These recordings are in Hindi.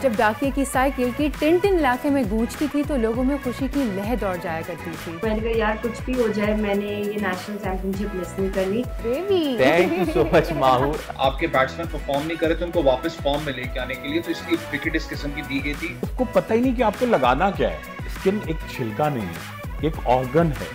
जब डाकिये की साइकिल की टिन टिन इलाके में गूंजती थी तो लोगों में खुशी की लहर दौड़ जाया करती थी। मैंने कहा यार कुछ भी हो जाए मैंने ये नेशनल चैंपियनशिप मिस नहीं करनी। Baby thank you so much Mahur. आपके बैट्समैन परफॉर्म नहीं करे तो उनको वापस फॉर्म में लेके आने के लिए तो इसकी विकेट इस किस्म की दी गई थी। उसको पता ही नहीं कि आपको लगाना क्या है। स्किन एक छिलका नहीं है, एक ऑर्गन है।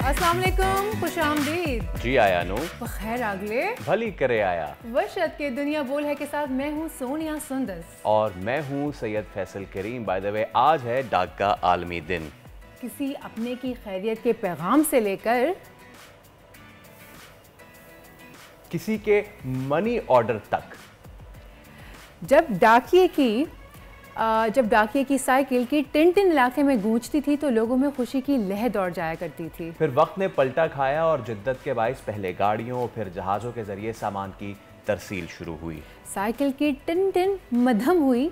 अस्सलाम वालेकुम, खुश आमदीद। जी आया नो खैर अगले भली करे आया। वर्षत के दुनिया बोल है के साथ मैं हूँ सोनिया सुंदस और मैं हूँ सैयद फैसल करीम। बाय द वे आज है डाक का आलमी दिन। किसी अपने की खैरियत के पैगाम से लेकर किसी के मनी ऑर्डर तक। जब डाकिये की साइकिल की टिन टिन इलाके में गूंजती थी तो लोगों में खुशी की लहर दौड़ जाया करती थी। फिर वक्त ने पलटा खाया और जिद्दत के बाइस पहले गाड़ियों फिर जहाज़ों के जरिए सामान की तरसील शुरू हुई। साइकिल की टिन टिन मध्यम हुई,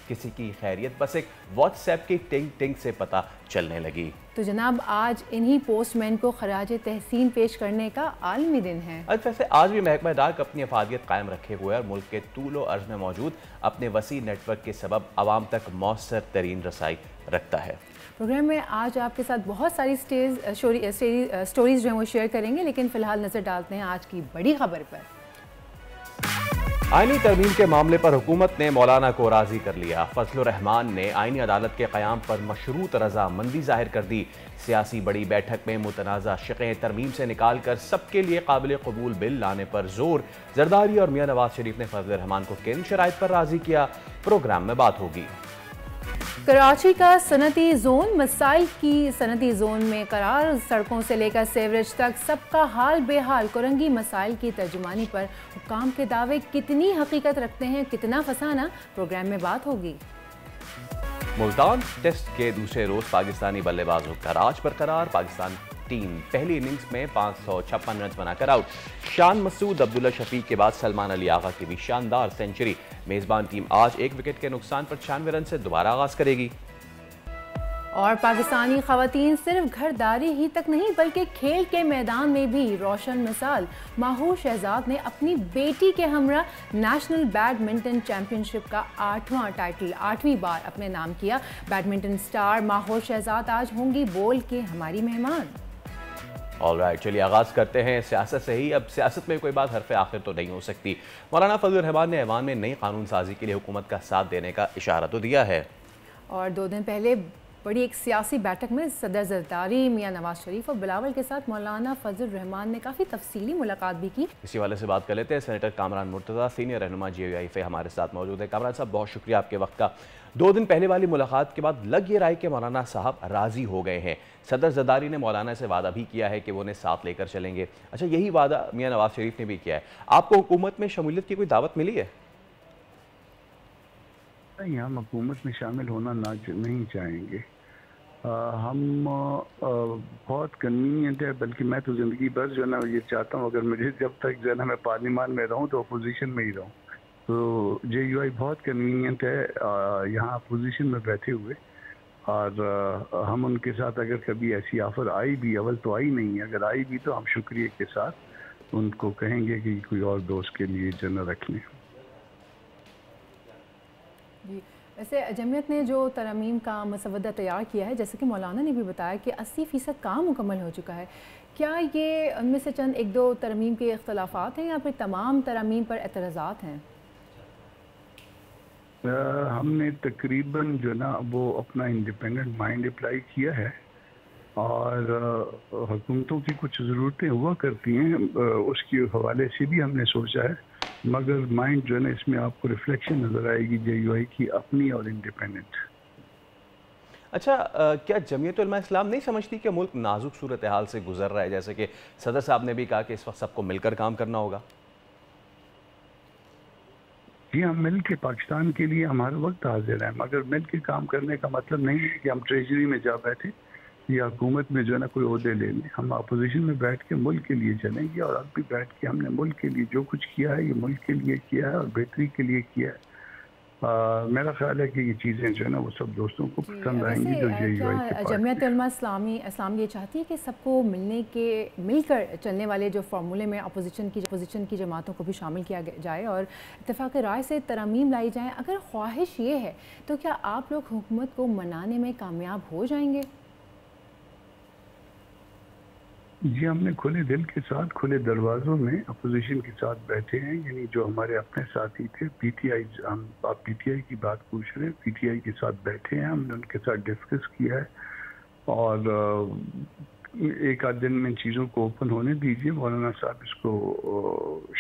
किसी की खैरियत बस एक व्हाट्सएप की टिंग टिंग से पता चलने लगी। तो जनाब आज इन्हीं पोस्टमैन को खराज तहसीन पेश करने का आलमी दिन है। वैसे आज भी महकमा डाक अपनी अफादियत कायम रखे हुए और मुल्क के तूलो अर्ज में मौजूद अपने वसी नेटवर्क के सबब आवाम तक मौसर तरीन रसाई रखता है। प्रोग्राम में आज आपके साथ बहुत सारी स्टोरीज जो हैं वो शेयर करेंगे, लेकिन फिलहाल नजर डालते हैं आज की बड़ी खबर पर। आईनी तरमीम के मामले पर हुकूमत ने मौलाना को राजी कर लिया। फजलुर रहमान ने आईनी अदालत के क़याम पर मशरूत रजामंदी जाहिर कर दी। सियासी बड़ी बैठक में मुतनाज़ा शिक़ें तरमीम से निकाल कर सबके लिए काबिल कबूल बिल लाने पर जोर। जरदारी और मियां नवाज शरीफ ने फजलुर रहमान को किन शराइत पर राजी किया, प्रोग्राम में बात होगी। कराची का सनती जोन मसाइल की सनती जोन में करार, सड़कों से लेकर सेवरेज तक सबका हाल बेहाल। कुरंगी मसाइल की तर्जुमानी पर हुक्काम के दावे कितनी हकीकत रखते हैं, कितना फसाना, प्रोग्राम में बात होगी। मुल्तान टेस्ट के दूसरे रोज पाकिस्तानी बल्लेबाजों का राज बरकरार। पाकिस्तान टीम पहली इनिंग्स में 556 रन बनाकर आउट। शान मसूद, अब्दुल्ला शफीक के बाद सलमान अली आगा की भी शानदार सेंचुरी। मेजबान टीम आज एक विकेट के नुकसान पर 96 रन से दोबारा आगाज करेगी। और पाकिस्तानी खवातीन सिर्फ घरदारी ही तक नहीं बल्कि खेल के मैदान में भी रोशन मिसाल। माहूर शहजाद ने अपनी बेटी के हमरा नेशनल बैडमिंटन चैंपियनशिप का 8वां टाइटल 8वीं बार अपने नाम किया। बैडमिंटन स्टार माहूर शहजाद आज होंगी बोल के हमारी मेहमान। ऑलराइट, चलिए आगाज करते हैं सियासत से ही। अब सियासत में कोई बात हरफ़े आखिर तो नहीं हो सकती। मौलाना फजलुर रहमान ने ऐवान में नई कानून साजी के लिए हुकूमत का साथ देने का इशारा तो दिया है। और 2 दिन पहले बड़ी एक सियासी बैठक में सदर जरदारी मियां नवाज शरीफ और बिलावल के साथ मौलाना फजलुर रहमान ने काफ़ी तफसीली मुलाकात भी की। इसी वाले से बात कर लेते हैं। सेनेटर कामरान मुर्तज़ा सीनियर रहनुमा GUI हमारे साथ मौजूद है। कामरान साहब बहुत शुक्रिया आपके वक्त का। 2 दिन पहले वाली मुलाकात के बाद लग ये रहा है कि मौलाना साहब राजी हो गए हैं। सदर जरदारी ने मौलाना से वादा भी किया है कि वो उन्हें साथ लेकर चलेंगे। अच्छा, यही वादा मियां नवाज शरीफ ने भी किया है। आपको हुकूमत में शमूलियत की कोई दावत मिली है? नहीं, हम हुकूमत में शामिल होना नहीं चाहेंगे। हम बहुत कन्वीनियंट है, बल्कि मैं तो ज़िंदगी भर जो है ना ये चाहता हूँ, अगर मुझे जब तक जो है ना मैं पार्लियामान में रहूँ तो अपोजिशन में ही रहूँ। तो GUI बहुत कन्वीनियंट है यहाँ अपोजिशन में बैठे हुए, और हम उनके साथ अगर कभी ऐसी ऑफ़र आई भी, अवल तो आई नहीं है, अगर आई भी तो हम शुक्रिया के साथ उनको कहेंगे कि कोई और दोस्त के लिए जगह रख लें। जी, वैसे जमीयत ने जो तरमीम का मसवदा तैयार किया है, जैसे कि मौलाना ने भी बताया कि 80% काम मुकम्मल हो चुका है। क्या ये उनमें से चंद 1-2 तरमीम के इख्तलाफात हैं या फिर तमाम तरमीम पर एतराज़ात हैं? हमने तकरीबन जो ना वो अपना इंडिपेंडेंट माइंड अप्लाई किया है, और हुकूमतों की कुछ ज़रूरतें हुआ करती हैं, उसके हवाले से भी हमने सोचा है, मगर माइंड जो है ना इसमें आपको रिफ्लेक्शन नज़र आएगी GUI की अपनी और इंडिपेंडेंट। अच्छा, क्या जमीयत उलमा इस्लाम नहीं समझती कि मुल्क नाजुक सूरत हाल से गुजर रहा है, जैसे कि सदर साहब ने भी कहा कि इस वक्त सबको मिलकर काम करना होगा? जी, हम मिल के पाकिस्तान के लिए हमारा वक्त हाजिर है, मगर मिल के काम करने का मतलब नहीं है कि हम ट्रेजरी में जा बैठे या हुकूमत में जो है ना कोई ओहदे ले लें। हम अपोजिशन में बैठ के मुल्क के लिए चलेंगे, और अब भी बैठ के हमने मुल्क के लिए जो कुछ किया है ये मुल्क के लिए किया है और बेहतरी के लिए किया है। मेरा ख्याल है कि ये चीज़ें जो है ना वो सब दोस्तों को पसंद आएंगी। जो जमीयत उलमा इस्लाम ये चाहती है कि सबको मिलकर चलने वाले जो फार्मूले में अपोजिशन की जमातों को भी शामिल किया जाए और इत्तेफाक राय से तरमीम लाई जाए। अगर ख्वाहिश ये है तो क्या आप लोग हुकूमत को मनाने में कामयाब हो जाएंगे? जी, हमने खुले दिल के साथ, खुले दरवाज़ों में अपोजिशन के साथ बैठे हैं। यानी जो हमारे अपने साथी थे पीटीआई, आप पीटीआई की बात पूछ रहे हैं, पीटीआई के साथ बैठे हैं, हमने उनके साथ डिस्कस किया है। और एक आध दिन में चीज़ों को ओपन होने दीजिए, मौलाना साहब इसको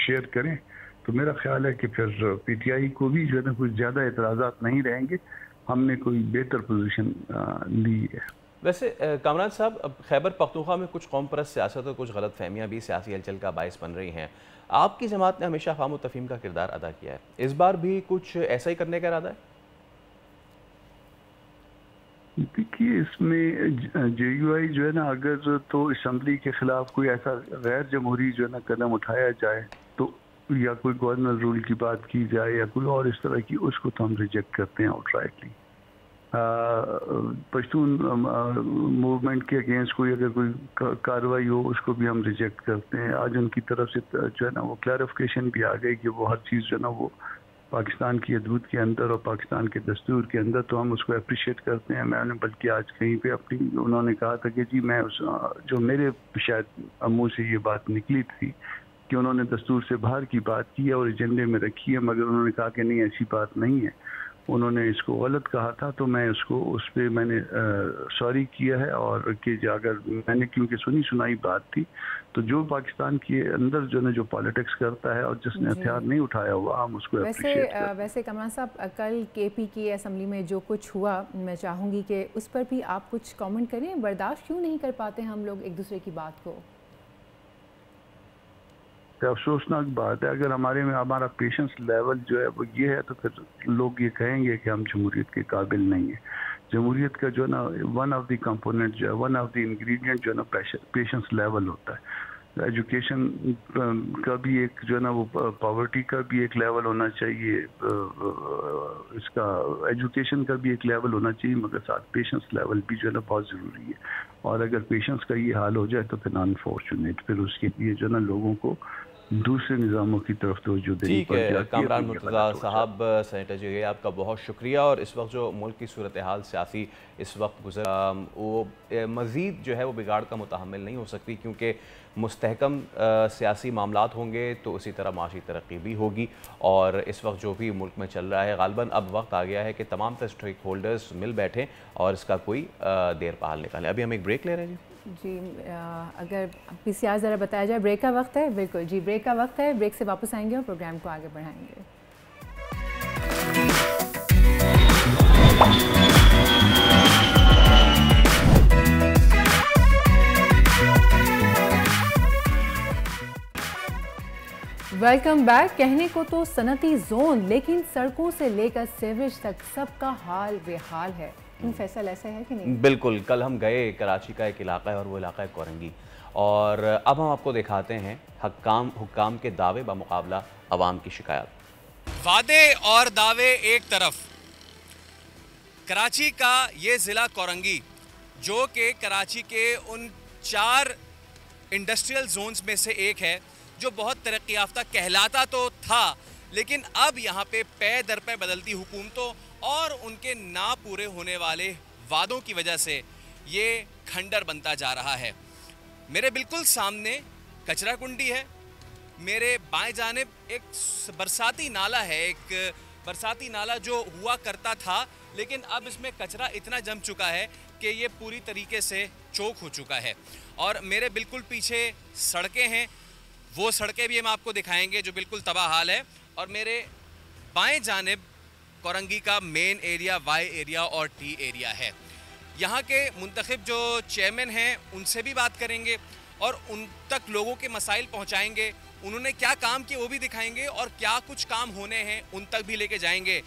शेयर करें, तो मेरा ख्याल है कि फिर पीटीआई को भी जो है ना कुछ ज़्यादा एतराज़ात नहीं रहेंगे। हमने कोई बेहतर पोजीशन ली है। वैसे कामरान साहब, अब खैबर पख्तूनख्वा में कुछ कौम परस्त सियासत और कुछ गलत फहमियाँ भी सियासी हलचल का बायस बन रही हैं। आपकी जमात ने हमेशा ख़ाम तफ़हीम का किरदार अदा किया है, इस बार भी कुछ ऐसा ही करने का इरादा है? देखिए, इसमें JUI जो है ना, अगर तो असम्बली के खिलाफ कोई ऐसा गैर जमहूरी जो है ना कदम उठाया जाए, तो या कोई गवर्नर रूल की बात की जाए या कोई और इस तरह की, उसको तो हम रिजेक्ट करते हैं आउटराइटली। पश्तून मूवमेंट के अगेंस्ट कोई अगर कोई कार्रवाई हो, उसको भी हम रिजेक्ट करते हैं। आज उनकी तरफ से जो है ना वो क्लैरिफिकेशन भी आ गई कि वो हर चीज़ जो है ना वो पाकिस्तान की हदूद के अंदर और पाकिस्तान के दस्तूर के अंदर, तो हम उसको अप्रिशिएट करते हैं। मैंने बल्कि आज कहीं पे अपनी उन्होंने कहा था कि जी मैं जो मेरे शायद मुँह से ये बात निकली थी कि उन्होंने दस्तूर से बाहर की बात की है और एजेंडे में रखी है, मगर उन्होंने कहा कि नहीं ऐसी बात नहीं है, उन्होंने इसको गलत कहा था। तो मैं उसको उस पर मैंने सॉरी किया है। और कि अगर मैंने, क्योंकि सुनी सुनाई बात थी, तो जो पाकिस्तान के अंदर जो ना जो पॉलिटिक्स करता है और जिसने हथियार नहीं उठाया हुआ, हम उसको अप्रिशिएट करते हैं। वैसे कमरान साहब, कल KP की असम्बली में जो कुछ हुआ, मैं चाहूँगी कि उस पर भी आप कुछ कमेंट करें। बर्दाश्त क्यों नहीं कर पाते हम लोग एक दूसरे की बात को? अफसोसनाक बात है। अगर हमारा पेशेंस लेवल जो है वो ये है, तो फिर लोग ये कहेंगे कि हम जमहूरियत के काबिल नहीं है। जमहूरियत का जो है ना वन ऑफ द कंपोनेंट जो है, वन ऑफ द इंग्रेडिएंट जो है ना पेशेंस लेवल होता है। एजुकेशन का भी एक जो है ना वो, पॉवर्टी का भी एक लेवल होना चाहिए, इसका एजुकेशन का भी एक लेवल होना चाहिए, मगर साथ पेशेंस लेवल भी जो है ना बहुत ज़रूरी है। और अगर पेशेंस का ये हाल हो जाए तो फिर अनफॉर्चुनेट, फिर उसके लिए जो है ना लोगों को दूसरे निज़ामों की तरफ तवज्जो देनी पड़ जाती है। कामरान मुर्तज़ा साहब, सेनेटर जी, आपका बहुत शुक्रिया। और इस वक्त जो मुल्क की सूरत हाल सियासी इस वक्त गुजर, वो मज़ीद जो है वो बिगाड़ का मुतहम्मिल नहीं हो सकती, क्योंकि मुस्तहकम सियासी मामलात होंगे तो उसी तरह माशी तरक्की भी होगी। और इस वक्त जो भी मुल्क में चल रहा है, गालिबन अब वक्त आ गया है कि तमाम स्टेक होल्डर्स मिल बैठें और इसका कोई देर पहाल निकालें। अभी हम एक ब्रेक ले रहे हैं जी। अगर PCR ज़रा बताया जाए, ब्रेक का वक्त है? बिल्कुल जी, ब्रेक का वक्त है। ब्रेक से वापस आएंगे और प्रोग्राम को आगे बढ़ाएंगे। Welcome back. कहने को तो सनती जोन, लेकिन सड़कों से लेकर सीवरेज तक सबका हाल बेहाल है। फैसल ऐसा है कि नहीं? बिल्कुल। कल हम गए, कराची का एक इलाका है और वो इलाका है कोरंगी, और अब हम आपको दिखाते हैं हुक्काम के दावे बमुकाबला अवाम की शिकायत। वादे और दावे एक तरफ, कराची का ये ज़िला कोरंगी जो कि कराची के उन 4 इंडस्ट्रियल जोन्स में से एक है जो बहुत तरक्की याफ्ता कहलाता तो था, लेकिन अब यहाँ पे पै दर पे बदलती हुकूमतों और उनके ना पूरे होने वाले वादों की वजह से ये खंडर बनता जा रहा है। मेरे बिल्कुल सामने कचरा कुंडी है, मेरे बाएं जानिब एक बरसाती नाला है, एक बरसाती नाला जो हुआ करता था, लेकिन अब इसमें कचरा इतना जम चुका है कि ये पूरी तरीके से चोक हो चुका है। और मेरे बिल्कुल पीछे सड़कें हैं, वो सड़कें भी हम आपको दिखाएंगे जो बिल्कुल तबाह हाल है। और मेरे बाएं जानिब कोरंगी का मेन एरिया, वाई एरिया और टी एरिया है। यहाँ के मुंतखब जो चेयरमैन हैं उनसे भी बात करेंगे और उन तक लोगों के मसाइल पहुँचाएंगे, उन्होंने क्या काम किए वो भी दिखाएंगे और क्या कुछ काम होने हैं उन तक भी लेके जाएंगे,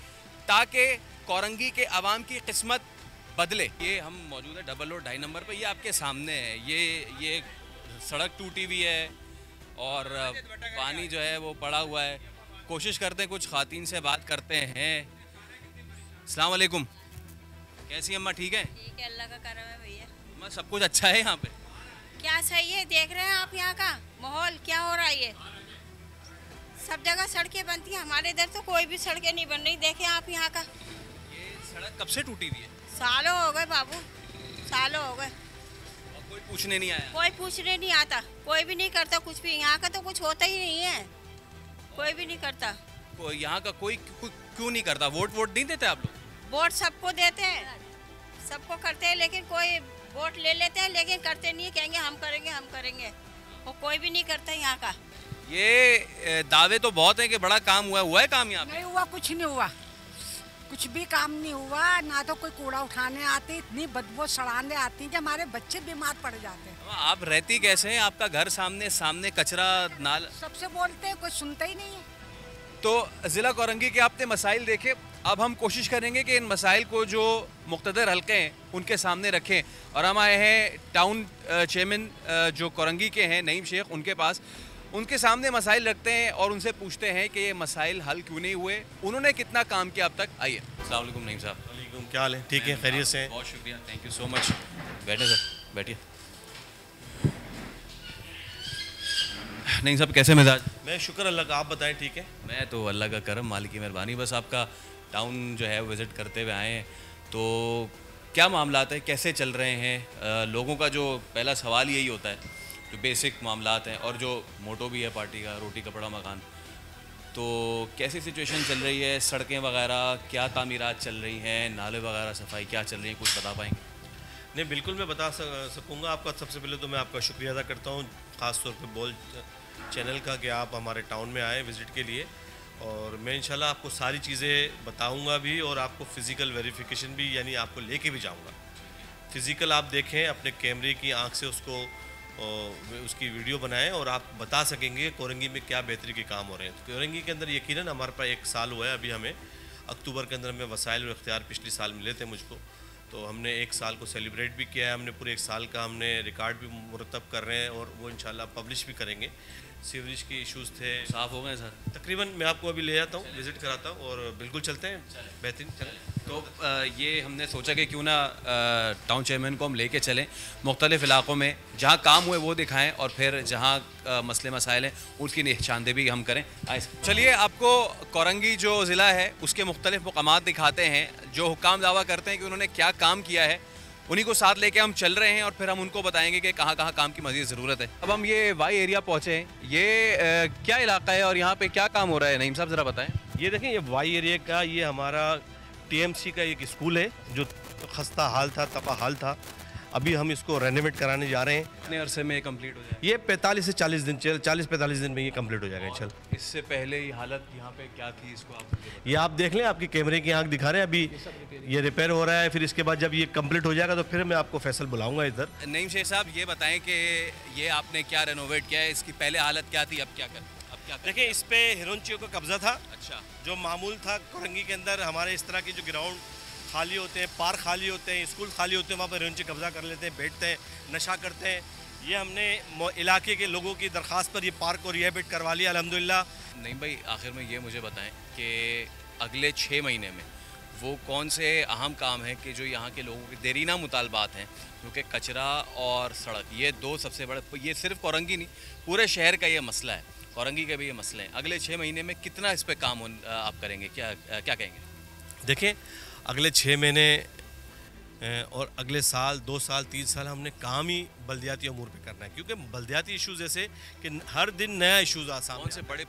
ताकि कोरंगी के अवाम की किस्मत बदले। ये हम मौजूद है डबल रोड 2.5 नंबर पे, ये आपके सामने है। ये सड़क टूटी हुई है और पानी जो है वो पड़ा हुआ है। कोशिश करते हैं कुछ खातीन से बात करते हैं। अस्सलाम वालेकुम, कैसी अम्मा? ठीक है? ठीक है, अल्लाह का करम है भैया। अम्मा सब कुछ अच्छा है यहाँ पे? क्या सही है, देख रहे हैं आप यहाँ का माहौल क्या हो रहा है। ये सब जगह सड़कें बनती हैं, हमारे इधर तो कोई भी सड़कें नहीं बन रही। देखें आप यहाँ का। ये सड़क कब से टूटी हुई है? सालों हो गए बाबू, सालों हो गए। और कोई पूछने नहीं आया? कोई पूछने नहीं आता, कोई भी नहीं करता कुछ भी। यहाँ का तो कुछ होता ही नहीं है, कोई भी नहीं करता। यहाँ का कोई क्यों नहीं करता? वोट नहीं देते आप लोग? वोट सबको देते हैं, सबको करते हैं, लेकिन कोई वोट ले लेते हैं लेकिन करते नहीं है। कहेंगे हम करेंगे हम करेंगे, और कोई भी नहीं करता यहाँ का। ये दावे तो बहुत हैं कि बड़ा काम हुआ है काम यहाँ पे? नहीं हुआ, कुछ नहीं हुआ, कुछ भी काम नहीं हुआ। ना तो कोई कूड़ा उठाने आते, इतनी बदबू सड़ाने आती है कि हमारे बच्चे बीमार पड़ जाते हैं। आप रहती कैसे हैं? आपका घर सामने कचरा नाल सबसे बोलते हैं, कोई सुनता ही नहीं है। तो ज़िला कोरंगी के आपने मसाइल देखे। अब हम कोशिश करेंगे कि इन मसाइल को जो मुक़्तदर हल्के हैं उनके सामने रखें। और हम आए हैं टाउन चेयरमैन जो कोरंगी के हैं नईम शेख, उनके पास। उनके सामने मसाइल रखते हैं और उनसे पूछते हैं कि ये मसाइल हल क्यों नहीं हुए, उन्होंने कितना काम किया अब तक। आइए। अस्सलाम वालेकुम नईम साहब। वालेकुम, क्या हाल है? ठीक है, खैरियत से? बहुत शुक्रिया, थैंक यू सो मच। बैठे सर, बैठिए। नहीं साहब, कैसे मिजाज? मैं शुक्र अल्लाह का, आप बताएं? ठीक है। मैं तो अल्लाह का करम, मालिक की मेहरबानी। बस आपका टाउन जो है विज़िट करते हुए आए हैं, तो क्या मामलात है, कैसे चल रहे हैं? लोगों का जो पहला सवाल यही होता है, जो बेसिक मामलात हैं और जो मोटो भी है पार्टी का, रोटी कपड़ा मकान। तो कैसी सिचुएशन चल रही है? सड़कें वगैरह क्या तामीरात चल रही हैं? नाले वगैरह सफाई क्या चल रही है? कुछ बता पाएंगे? नहीं, बिल्कुल मैं बता सकूँगा आपका। सबसे पहले तो मैं आपका शुक्रिया अदा करता हूँ, ख़ास तौर पे बोल चैनल का, कि आप हमारे टाउन में आए विज़िट के लिए। और मैं इंशाल्लाह आपको सारी चीज़ें बताऊँगा भी, और आपको फ़िज़िकल वेरिफिकेशन भी, यानी आपको लेके भी जाऊँगा। फ़िज़िकल आप देखें, अपने कैमरे की आँख से उसको उसकी वीडियो बनाएं और आप बता सकेंगे कोरंगी में क्या बेहतरी के काम हो रहे हैं। तो कोरंगी के अंदर यकीनन हमारे पास 1 साल हुआ है अभी। हमें अक्टूबर के अंदर हमें वसाइल और इख्तियार पिछले साल मिले थे मुझको, तो हमने 1 साल को सेलिब्रेट भी किया है। हमने पूरे 1 साल का हमने रिकॉर्ड भी मुरतब कर रहे हैं और वो इंशाल्लाह पब्लिश भी करेंगे। सीवरेज के इश्यूज़ थे, साफ़ हो गए सर तकरीबन। मैं आपको अभी ले जाता हूँ, विज़िट कराता हूँ, और बिल्कुल चलते हैं, बेहतरीन चलें। तो ये हमने सोचा कि क्यों ना टाउन चेयरमैन को हम लेके चलें मुख्तलिफ़ इलाक़ों में, जहाँ काम हुए वो दिखाएं, और फिर जहाँ मसले मसाइल हैं उनकी निशानदेही हम करें। चलिए, आपको कोरंगी जो ज़िला है उसके मुख्तलिफ़ मकामात दिखाते हैं, जो हुक्काम दावा करते हैं कि उन्होंने क्या काम किया है। उन्हीं को साथ लेके हम चल रहे हैं और फिर हम उनको बताएंगे कि कहाँ कहाँ काम की मज़ीद ज़रूरत है। अब हम ये वाई एरिया पहुँचे हैं। ये क्या इलाका है और यहाँ पे क्या काम हो रहा है? नईम साहब ज़रा बताएं। ये देखें, ये वाई एरिया का, ये हमारा TMC का एक स्कूल है जो खस्ता हाल था, तपा हाल था। अभी हम इसको रेनोवेट कराने जा रहे हैं। कितने अरसे में कंप्लीट हो जाएगा? ये 45 से 40 दिन, 40-45 दिन में ये कंप्लीट हो जाएगा। चल, इससे पहले ही हालत यहाँ पे क्या थी, इसको आप ये आप देख लें, आपके कैमरे की आंख दिखा रहे हैं। अभी ये रिपेयर हो रहा है, फिर इसके बाद जब ये कंप्लीट हो जाएगा तो फिर मैं आपको फैसल बुलाऊंगा इधर। नईम शेख साहब, ये बताएं कि ये आपने क्या रेनोवेट किया है, इसकी पहले हालत क्या थी, अब क्या कर? देखिए, इस पे हिरोंचियों का कब्जा था। अच्छा। जो मामूल था कोरंगी के अंदर, हमारे इस तरह की जो ग्राउंड खाली होते हैं, पार्क खाली होते हैं, स्कूल खाली होते हैं, वहाँ पर हिरोंची कब्जा कर लेते हैं, बैठते हैं, नशा करते हैं। ये हमने इलाके के लोगों की दरख्वास्त पर ये पार्क को रिहेबिलिटेट करवा लिया अल्हम्दुलिल्लाह। नहीं भाई, आखिर में ये मुझे बताएं कि अगले 6 महीने में वो कौन से अहम काम हैं कि जो यहाँ के लोगों के देरीना मुतालबात हैं, क्योंकि कचरा और सड़क, ये 2 सबसे बड़े, ये सिर्फ कोरंगी नहीं, पूरे शहर का ये मसला है। कोरंगी के भी ये मसले हैं। अगले 6 महीने में कितना इस पर काम आप करेंगे, क्या कहेंगे? देखें, अगले 6 महीने और अगले साल, 2 साल, 3 साल हमने काम ही बल्दियाती अमूर पे करना है, क्योंकि बल्दियाती इशूज़ जैसे कि हर दिन नया इशूज़ आसान। कौन से बड़े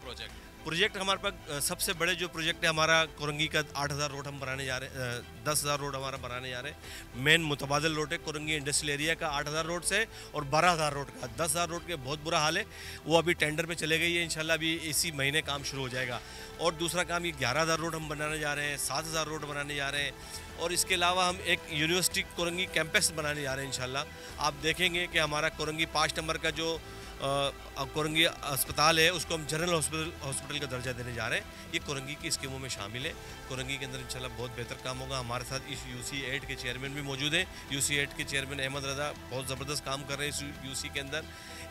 प्रोजेक्ट हमारे पास सबसे बड़े जो प्रोजेक्ट है हमारा कोरंगी का 8000 रोड हम बनाने जा रहे हैं, 10,000 रोड हमारा बनाने जा रहे हैं। मेन मुतबादिल रोड है कोरंगी इंडस्ट्रियल एरिया का 8000 रोड से, और 12,000 रोड का। 10,000 रोड के बहुत बुरा हाल है, वो अभी टेंडर पे चले गई है। इंशाल्लाह अभी इसी महीने काम शुरू हो जाएगा। और दूसरा काम ये 11,000 रोड हम बनाने जा रहे हैं, 7,000 रोड बनाने जा रहे हैं, और इसके अलावा हम एक यूनिवर्सिटी कोरंगी कैंपस बनाने जा रहे हैं इंशाल्लाह। आप देखेंगे कि हमारा कोरंगी 5 नंबर का जो कोरंगी अस्पताल है उसको हम जनरल हॉस्पिटल का दर्जा देने जा रहे हैं। ये कोरंगी की स्कीमों में शामिल है। कोरंगी के अंदर इंशाल्लाह बहुत बेहतर काम होगा। हमारे साथ इस UC8 के चेयरमैन भी मौजूद हैं। UC8 के चेयरमैन अहमद रज़ा बहुत ज़बरदस्त काम कर रहे हैं इस UC के अंदर।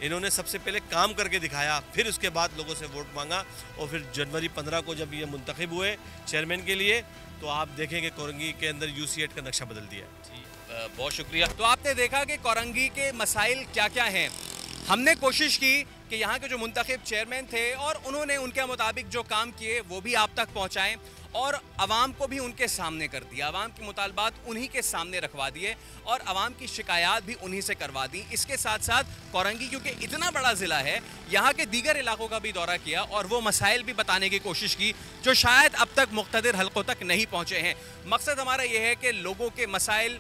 इन्होंने सबसे पहले काम करके दिखाया, फिर उसके बाद लोगों से वोट मांगा और फिर जनवरी 15 को जब ये मुंतखब हुए चेयरमैन के लिए तो आप देखेंगे कोरंगी के अंदर UC8 का नक्शा बदल दिया। जी बहुत शुक्रिया। तो आपने देखा कि कोरंगी के मसाइल क्या क्या हैं। हमने कोशिश की कि यहाँ के जो मुंतखब चेयरमैन थे और उन्होंने उनके मुताबिक जो काम किए वो भी आप तक पहुँचाएँ और आवाम को भी उनके सामने कर दिया। आवाम के मुतालबात उन्हीं के सामने रखवा दिए और आवाम की शिकायत भी उन्हीं से करवा दी। इसके साथ साथ कोरंगी क्योंकि इतना बड़ा ज़िला है, यहाँ के दीगर इलाकों का भी दौरा किया और वो मसाइल भी बताने की कोशिश की जो शायद अब तक मुख्तदिर हलकों तक नहीं पहुँचे हैं। मकसद हमारा ये है कि लोगों के मसाइल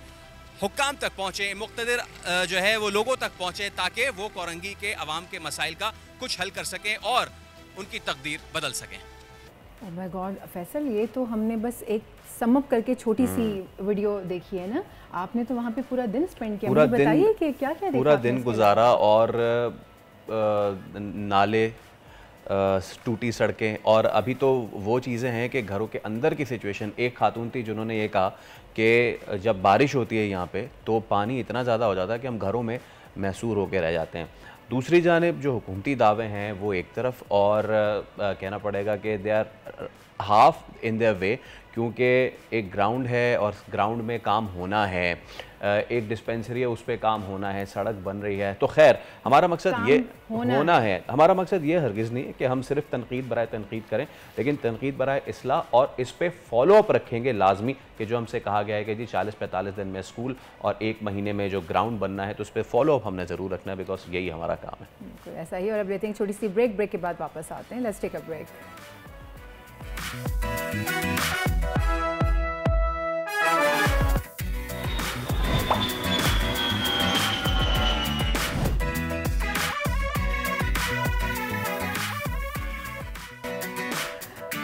हुक्काम तक पहुँचे, मुख्तदिर जो है वो लोगों तक पहुँचे ताकि वो कोरंगी के अवाम के मसाइल का कुछ हल कर सकें और उनकी तकदीर बदल सकें। ओह माय गॉड फैसल, ये तो हमने बस एक समअप करके छोटी सी वीडियो देखी है ना। आपने तो वहाँ पे पूरा दिन स्पेंड किया। मुझे बताइए कि क्या क्या देखा। पूरा दिन गुजारा और नाले, टूटी सड़कें और अभी तो वो चीज़ें हैं कि घरों के अंदर की सिचुएशन। एक खातून थी जिन्होंने ये कहा कि जब बारिश होती है यहाँ पे तो पानी इतना ज़्यादा हो जाता है कि हम घरों में महसूर होकर रह जाते हैं। दूसरी जानिब जो हुकूमती दावे हैं वो एक तरफ और कहना पड़ेगा कि they are half in their way, क्योंकि एक ग्राउंड है और ग्राउंड में काम होना है, एक डिस्पेंसरी है उस पर काम होना है, सड़क बन रही है। तो खैर हमारा मकसद ये होना है, हमारा मकसद ये हरगिज़ नहीं है कि हम सिर्फ तनकीद बराए तनकीद करें, लेकिन तनकीद बराए इस्लाह और इस पर फॉलो अप रखेंगे लाजमी कि जो हमसे कहा गया है कि जी 40-45 दिन में स्कूल और 1 महीने में जो ग्राउंड बनना है तो उस पर फॉलो अप हमने ज़रूर रखना है, बिकॉज यही हमारा काम है। ऐसा ही। और अब लेते हैं छोटी सी ब्रेक के बाद वापस आते हैं। Let's take a break.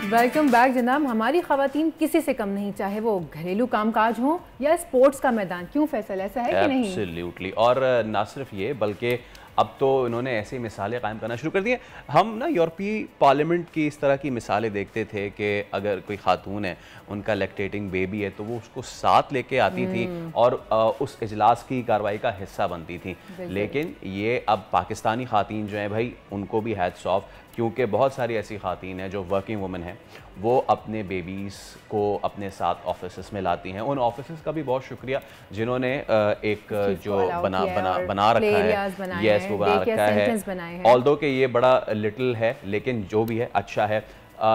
Welcome back जनाब। हमारी ख़वातीन किसी से कम नहीं, चाहे वो घरेलू कामकाज हो या स्पोर्ट्स का मैदान। क्यों फैसल, ऐसा है कि नहीं? एब्सोल्युटली। और ना सिर्फ ये बल्कि अब तो इन्होंने ऐसी मिसालें कायम करना शुरू कर दी हैं। हम ना यूरोपीय पार्लियामेंट की इस तरह की मिसालें देखते थे कि अगर कोई खातून है, उनका लैक्टेटिंग बेबी है तो वो उसको साथ लेके आती थी और उस इजलास की कार्रवाई का हिस्सा बनती थी। लेकिन ये अब पाकिस्तानी खातून जो हैं भाई, उनको भी हैट्स ऑफ, क्योंकि बहुत सारी ऐसी खातून हैं जो वर्किंग वुमेन हैं, वो अपने बेबीज़ को अपने साथ ऑफिस में लाती हैं। उन ऑफिस का भी बहुत शुक्रिया जिन्होंने एक जो बना रखा है, यस वो बना रखा है। ऑल्दो कि ये बड़ा लिटिल है लेकिन जो भी है अच्छा है।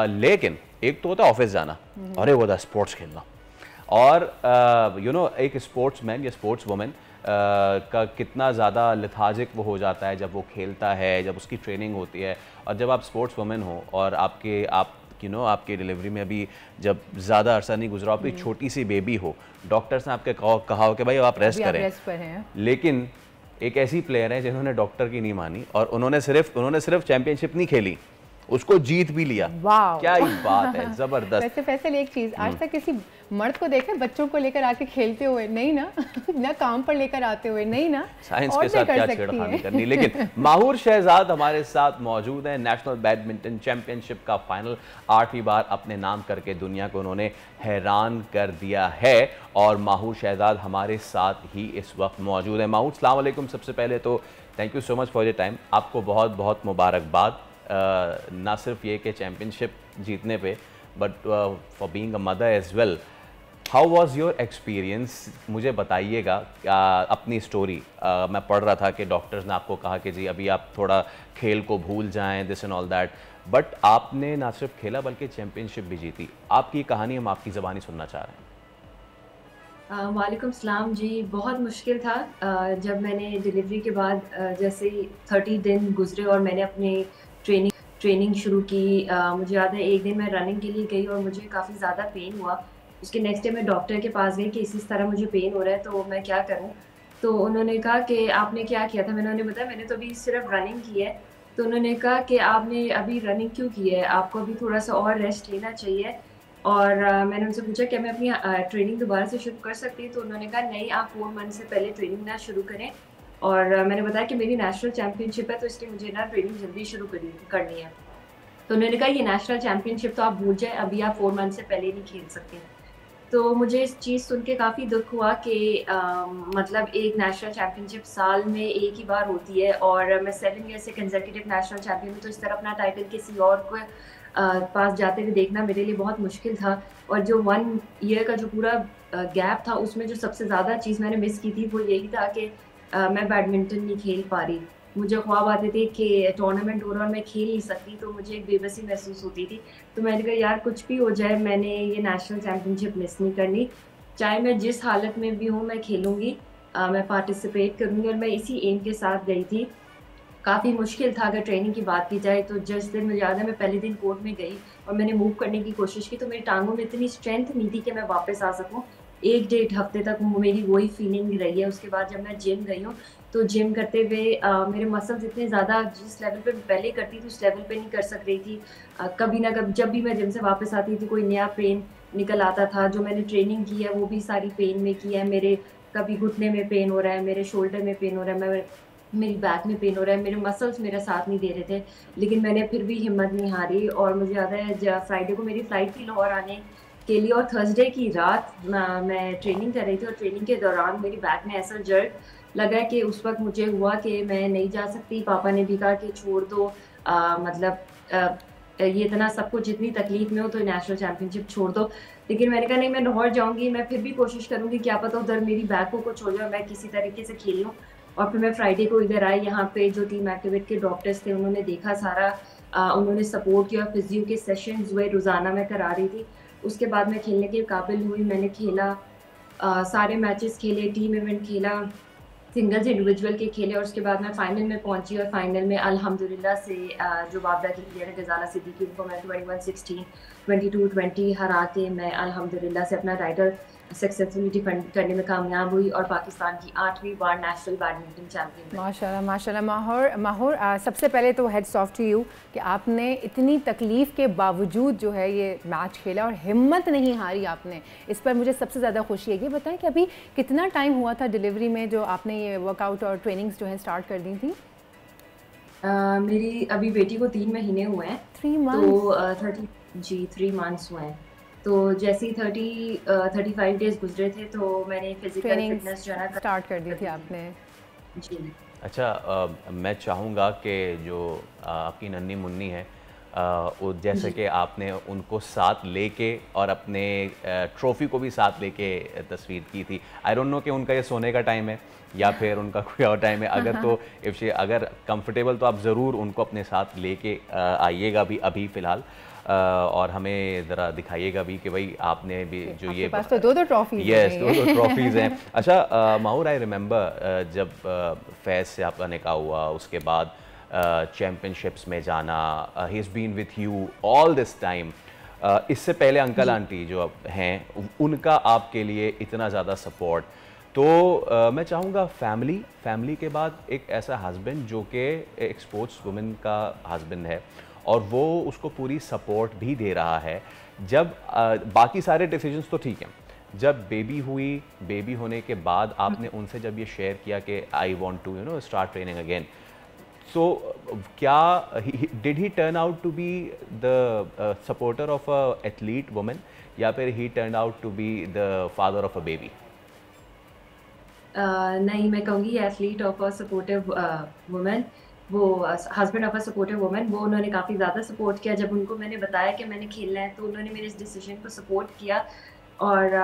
लेकिन एक तो होता है ऑफिस जाना और एक होता है स्पोर्ट्स खेलना। और यू नो एक स्पोर्ट्स मैन या स्पोर्ट्स वुमेन का कितना ज़्यादा लिथार्जिक वो हो जाता है जब वो खेलता है, जब उसकी ट्रेनिंग होती है। और जब आप स्पोर्ट्स वुमेन हो और आपकी डिलीवरी में अभी जब ज़्यादा अरसा नहीं गुजरा, आपकी छोटी सी बेबी हो, डॉक्टर्स ने आपके कहा हो कि भाई आप रेस्ट करें, लेकिन एक ऐसी प्लेयर है जिन्होंने डॉक्टर की नहीं मानी और उन्होंने सिर्फ चैंपियनशिप नहीं खेली, उसको जीत भी लिया। क्या ही बात है, जबरदस्त। फैसल एक चीज, आज तक किसी मर्द को देखा बच्चों को लेकर आके खेलते हुए? नहीं ना। ना काम पर लेकर आते हुए? नहीं ना। साइंस के साथ क्या छेड़खानी करनी। लेकिन माहूर शहजाद हमारे साथ मौजूद हैं। नेशनल बैडमिंटन चैंपियनशिप का फाइनल 8वीं बार अपने नाम करके दुनिया को उन्होंने हैरान कर दिया है और माहूर शहजाद हमारे साथ ही इस वक्त मौजूद है। माहूर अस्सलाम वालेकुम। सबसे पहले तो thank you so much for your time. आपको बहुत बहुत मुबारकबाद, ना सिर्फ ये कि चैम्पियनशिप जीतने पे but for being a mother as well. How was your experience, मुझे बताइएगा अपनी स्टोरी। मैं पढ़ रहा था कि डॉक्टर्स ने आपको कहा कि जी अभी आप थोड़ा खेल को भूल जाएं, this and all that, but आपने ना सिर्फ खेला बल्कि चैम्पियनशिप भी जीती। आपकी कहानी हम आपकी ज़बानी सुनना चाह रहे हैं। वालेकुम सलाम जी। बहुत मुश्किल था जब मैंने डिलीवरी के बाद जैसे 30 दिन गुजरे और मैंने अपनी ट्रेनिंग शुरू की। मुझे याद है एक दिन मैं रनिंग के लिए गई और मुझे काफ़ी ज़्यादा पेन हुआ। उसके नेक्स्ट डे मैं डॉक्टर के पास गई कि इस तरह मुझे पेन हो रहा है तो मैं क्या करूं। तो उन्होंने कहा कि आपने क्या किया था। मैंने उन्हें बताया मैंने तो अभी सिर्फ रनिंग की है। तो उन्होंने कहा कि आपने अभी रनिंग क्यों की है, आपको अभी थोड़ा सा और रेस्ट लेना चाहिए। और मैंने उनसे पूछा कि मैं अपनी ट्रेनिंग दोबारा से शुरू कर सकती हूँ। तो उन्होंने कहा नहीं, आप 4 मंथ से पहले ट्रेनिंग ना शुरू करें और मैंने बताया कि मेरी नेशनल चैम्पियनशिप है, तो इसलिए मुझे ना ट्रेनिंग जल्दी शुरू करनी है। तो उन्होंने कहा ये नेशनल चैम्पियनशिप तो आप भूल जाए, अभी आप 4 मंथ से पहले नहीं खेल सकते। तो मुझे इस चीज़ सुन के काफ़ी दुख हुआ कि मतलब एक नेशनल चैम्पियनशिप साल में एक ही बार होती है, और मैं 7 ईयर से कंसेक्यूटिव नेशनल चैम्पियन हूँ, तो इस तरह अपना टाइटल किसी और को पास जाते हुए देखना मेरे लिए बहुत मुश्किल था। और जो 1 ईयर का जो पूरा गैप था, उसमें जो सबसे ज़्यादा चीज़ मैंने मिस की थी वो यही था कि मैं बैडमिंटन नहीं खेल पा रही। मुझे ख्वाब आते थे कि टूर्नामेंट हो रहा और मैं खेल नहीं सकती, तो मुझे एक बेबसी महसूस होती थी। तो मैंने कहा यार कुछ भी हो जाए, मैंने ये नेशनल चैम्पियनशिप मिस नहीं करनी, चाहे मैं जिस हालत में भी हूँ मैं खेलूँगी, मैं पार्टिसिपेट करूँगी। और मैं इसी एम के साथ गई थी। काफ़ी मुश्किल था अगर ट्रेनिंग की बात की जाए, तो जिस दिन मुझे याद है मैं पहले दिन कोर्ट में गई और मैंने मूव करने की कोशिश की, तो मेरी टांगों में इतनी स्ट्रेंथ नहीं थी कि मैं वापस आ सकूँ। 1 डेढ़ हफ्ते तक मेरी वही फीलिंग रही है। उसके बाद जब मैं जिम गई हूँ, तो जिम करते हुए मेरे मसल्स इतने ज़्यादा जिस लेवल पे पहले करती थी उस लेवल पे नहीं कर सक रही थी। कभी ना कभी जब भी मैं जिम से वापस आती थी कोई नया पेन निकल आता था। जो मैंने ट्रेनिंग की है वो भी सारी पेन में की है। मेरे कभी घुटने में पेन हो रहा है, मेरे शोल्डर में पेन हो रहा है, मेरी बैक में पेन हो रहा है, मेरे मसल्स मेरा साथ नहीं दे रहे थे, लेकिन मैंने फिर भी हिम्मत नहीं हारी। और मुझे याद है फ्राइडे को मेरी फ़्लाइट थी लाहौर आने के लिए, और थर्सडे की रात मैं ट्रेनिंग कर रही थी, और ट्रेनिंग के दौरान मेरी बैक में ऐसा जर्क लगा कि उस वक्त मुझे हुआ कि मैं नहीं जा सकती। पापा ने भी कहा कि छोड़ दो, ये इतना सब कुछ इतनी तकलीफ में हो तो नेशनल चैम्पियनशिप छोड़ दो। लेकिन मैंने कहा नहीं, मैं लाहौर जाऊँगी, मैं फिर भी कोशिश करूँगी, क्या पता उधर मेरी बैक को कुछ हो जाए, मैं किसी तरीके से खेल लूँ। और फिर मैं फ्राइडे को इधर आई, यहाँ पे जो टीम एक्टिवेट के डॉक्टर्स थे उन्होंने देखा सारा, उन्होंने सपोर्ट किया, फिजियो के सेशंस हुए, रोज़ाना मैं करा रही थी। उसके बाद मैं खेलने के काबिल हुई, मैंने खेला, सारे मैचेस खेले, टीम इवेंट खेला, सिंगल्स इंडिविजुअल के खेले, और उसके बाद मैं फाइनल में पहुंची। और फाइनल में अल्हम्दुलिल्लाह से जो बाबरा की प्लेयर है गजाला सिद्दीकी, उनको मैं 21-16, 22-20 हरा के मैं अल्हम्दुलिल्लाह से अपना टाइटल सक्सेसफुली डिफेंड करने में कामयाब हुई और पाकिस्तान की 8वीं बार नेशनल बैडमिंटन चैंपियन। माशाल्लाह माशाल्लाह। माहौर सबसे पहले तो हेड्स ऑफ टू यू कि आपने इतनी तकलीफ़ के बावजूद जो है ये मैच खेला और हिम्मत नहीं हारी आपने, इस पर मुझे सबसे ज़्यादा खुशी है। ये बताएं कि अभी कितना टाइम हुआ था डिलीवरी में जो आपने ये वर्कआउट और ट्रेनिंग्स जो है स्टार्ट कर दी थी? मेरी अभी बेटी को 3 महीने हुए हैं। 3 मंथ्स? तो 3 मंथ्स हुए हैं। तो जैसे ही 35 डेज गुजरे थे तो मैंने फिजिकल फिटनेस जो है स्टार्ट कर दी थी आपने। जी अच्छा, मैं चाहूँगा कि जो आपकी नन्ही मुन्नी है, वो जैसे कि आपने उनको साथ लेके और अपने ट्रॉफ़ी को भी साथ लेके तस्वीर की थी, आई डोंट नो कि उनका ये सोने का टाइम है या फिर उनका कोई और टाइम है। अगर तो अगर कंफर्टेबल तो आप ज़रूर उनको अपने साथ लेके आइएगा भी अभी फ़िलहाल, और हमें ज़रा दिखाइएगा भी कि भाई आपने भी जो ये पास तो 2 ट्रॉफीज़ हैं। यस, 2 ट्रॉफीज़ हैं। अच्छा माहूर, आई रिमेंबर जब फैज़ से आपका निकाह हुआ, उसके बाद चैम्पियनशिप्स में जाना, he is been with you all this time. इससे पहले अंकल आंटी जो हैं उनका आपके लिए इतना ज़्यादा सपोर्ट, तो मैं चाहूँगा फैमिली के बाद एक ऐसा हस्बैंड जो कि एक स्पोर्ट्स वुमेन का हस्बैंड है और वो उसको पूरी सपोर्ट भी दे रहा है। जब बाकी सारे डिसीजंस तो ठीक हैं, जब बेबी हुई, बेबी होने के बाद आपने उनसे जब ये शेयर किया कि I want to start training again, so क्या did he turn out to be the supporter of a athlete women या फिर he turn out to be the father of a baby? नहीं, मैं कहूँगी athlete of a supportive women, वो husband of a supportive women, वो उन्होंने काफ़ी ज़्यादा सपोर्ट किया। जब उनको मैंने बताया कि मैंने खेलना है तो उन्होंने मेरे इस डिसीजन को सपोर्ट किया। और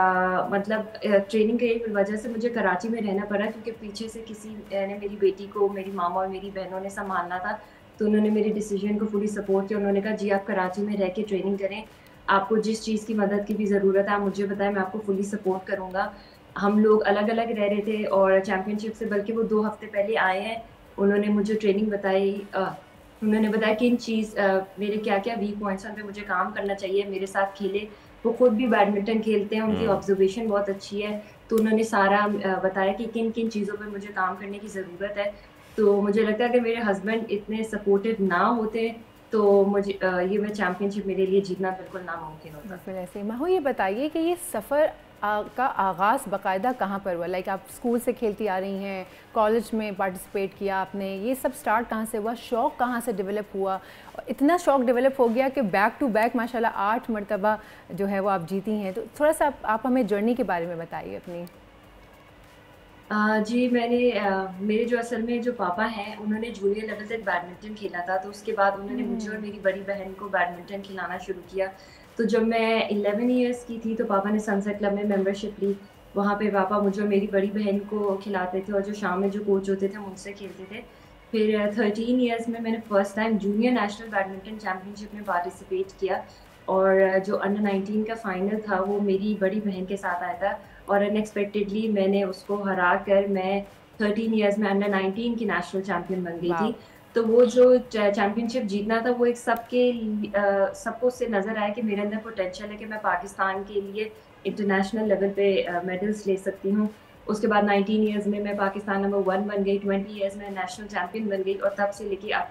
मतलब ट्रेनिंग की वजह से मुझे कराची में रहना पड़ा क्योंकि पीछे से किसी ने मेरी बेटी को मेरी मामा और मेरी बहनों ने संभालना था, तो उन्होंने मेरे डिसीजन को फुली सपोर्ट किया। उन्होंने कहा जी आप कराची में रह के ट्रेनिंग करें, आपको जिस चीज़ की मदद की भी ज़रूरत है आप मुझे बताएं, मैं आपको फुली सपोर्ट करूँगा। हम लोग अलग अलग रह रहे थे और चैम्पियनशिप से बल्कि वो 2 हफ्ते पहले आए हैं। उन्होंने मुझे ट्रेनिंग बताई, उन्होंने बताया किन चीज़ मेरे क्या क्या वीक पॉइंट्स हैं, पे मुझे काम करना चाहिए, मेरे साथ खेले। वो खुद भी बैडमिंटन खेलते हैं, उनकी ऑब्जर्वेशन बहुत अच्छी है, तो उन्होंने सारा बताया कि किन किन चीज़ों पर मुझे काम करने की ज़रूरत है। तो मुझे लगता है कि मेरे हस्बैंड इतने सपोर्टिव ना होते तो मुझे ये मैं चैम्पियनशिप मेरे लिए जीतना बिल्कुल नामुमकिन होता। बिल्कुल ऐसे। माहू, ये बताइए कि ये सफ़र का आगाज़ बाकायदा कहाँ पर हुआ? लाइक आप स्कूल से खेलती आ रही हैं, कॉलेज में पार्टिसिपेट किया आपने, ये सब स्टार्ट कहाँ से हुआ? शौक़ कहाँ से डेवलप हुआ? इतना शौक़ डेवलप हो गया कि बैक टू बैक माशाल्लाह 8 मरतबा जो है वो आप जीती हैं। तो थोड़ा सा आप हमें जर्नी के बारे में बताइए अपनी। जी मेरे जो असल में जो पापा हैं उन्होंने जूनियर लेवल तक बैडमिंटन खेला था, तो उसके बाद उन्होंने मुझे और मेरी बड़ी बहन को बैडमिंटन खिलाना शुरू किया। तो जब मैं 11 इयर्स की थी तो पापा ने सनसेट क्लब में मेंबरशिप ली। वहाँ पे पापा मुझे और मेरी बड़ी बहन को खिलाते थे और जो शाम में जो कोच होते थे हम उनसे खेलते थे। फिर 13 इयर्स में मैंने first time junior national badminton championship में पार्टिसिपेट किया और जो अंडर 19 का फाइनल था वो मेरी बड़ी बहन के साथ आया था और अनएक्सपेक्टेडली मैंने उसको हरा कर मैं 13 इयर्स में अंडर 19 की नेशनल चैम्पियन बन गई थी। तो वो जो चैम्पियनशिप जीतना था वो एक सबको उससे नज़र आया कि मेरे अंदर पोटेंशियल है कि मैं पाकिस्तान के लिए इंटरनेशनल लेवल पे मेडल्स ले सकती हूँ। उसके बाद 19 इयर्स में मैं पाकिस्तान नंबर 1 बन गई, 20 इयर्स में नेशनल चैम्पियन बन गई और तब से लेके अब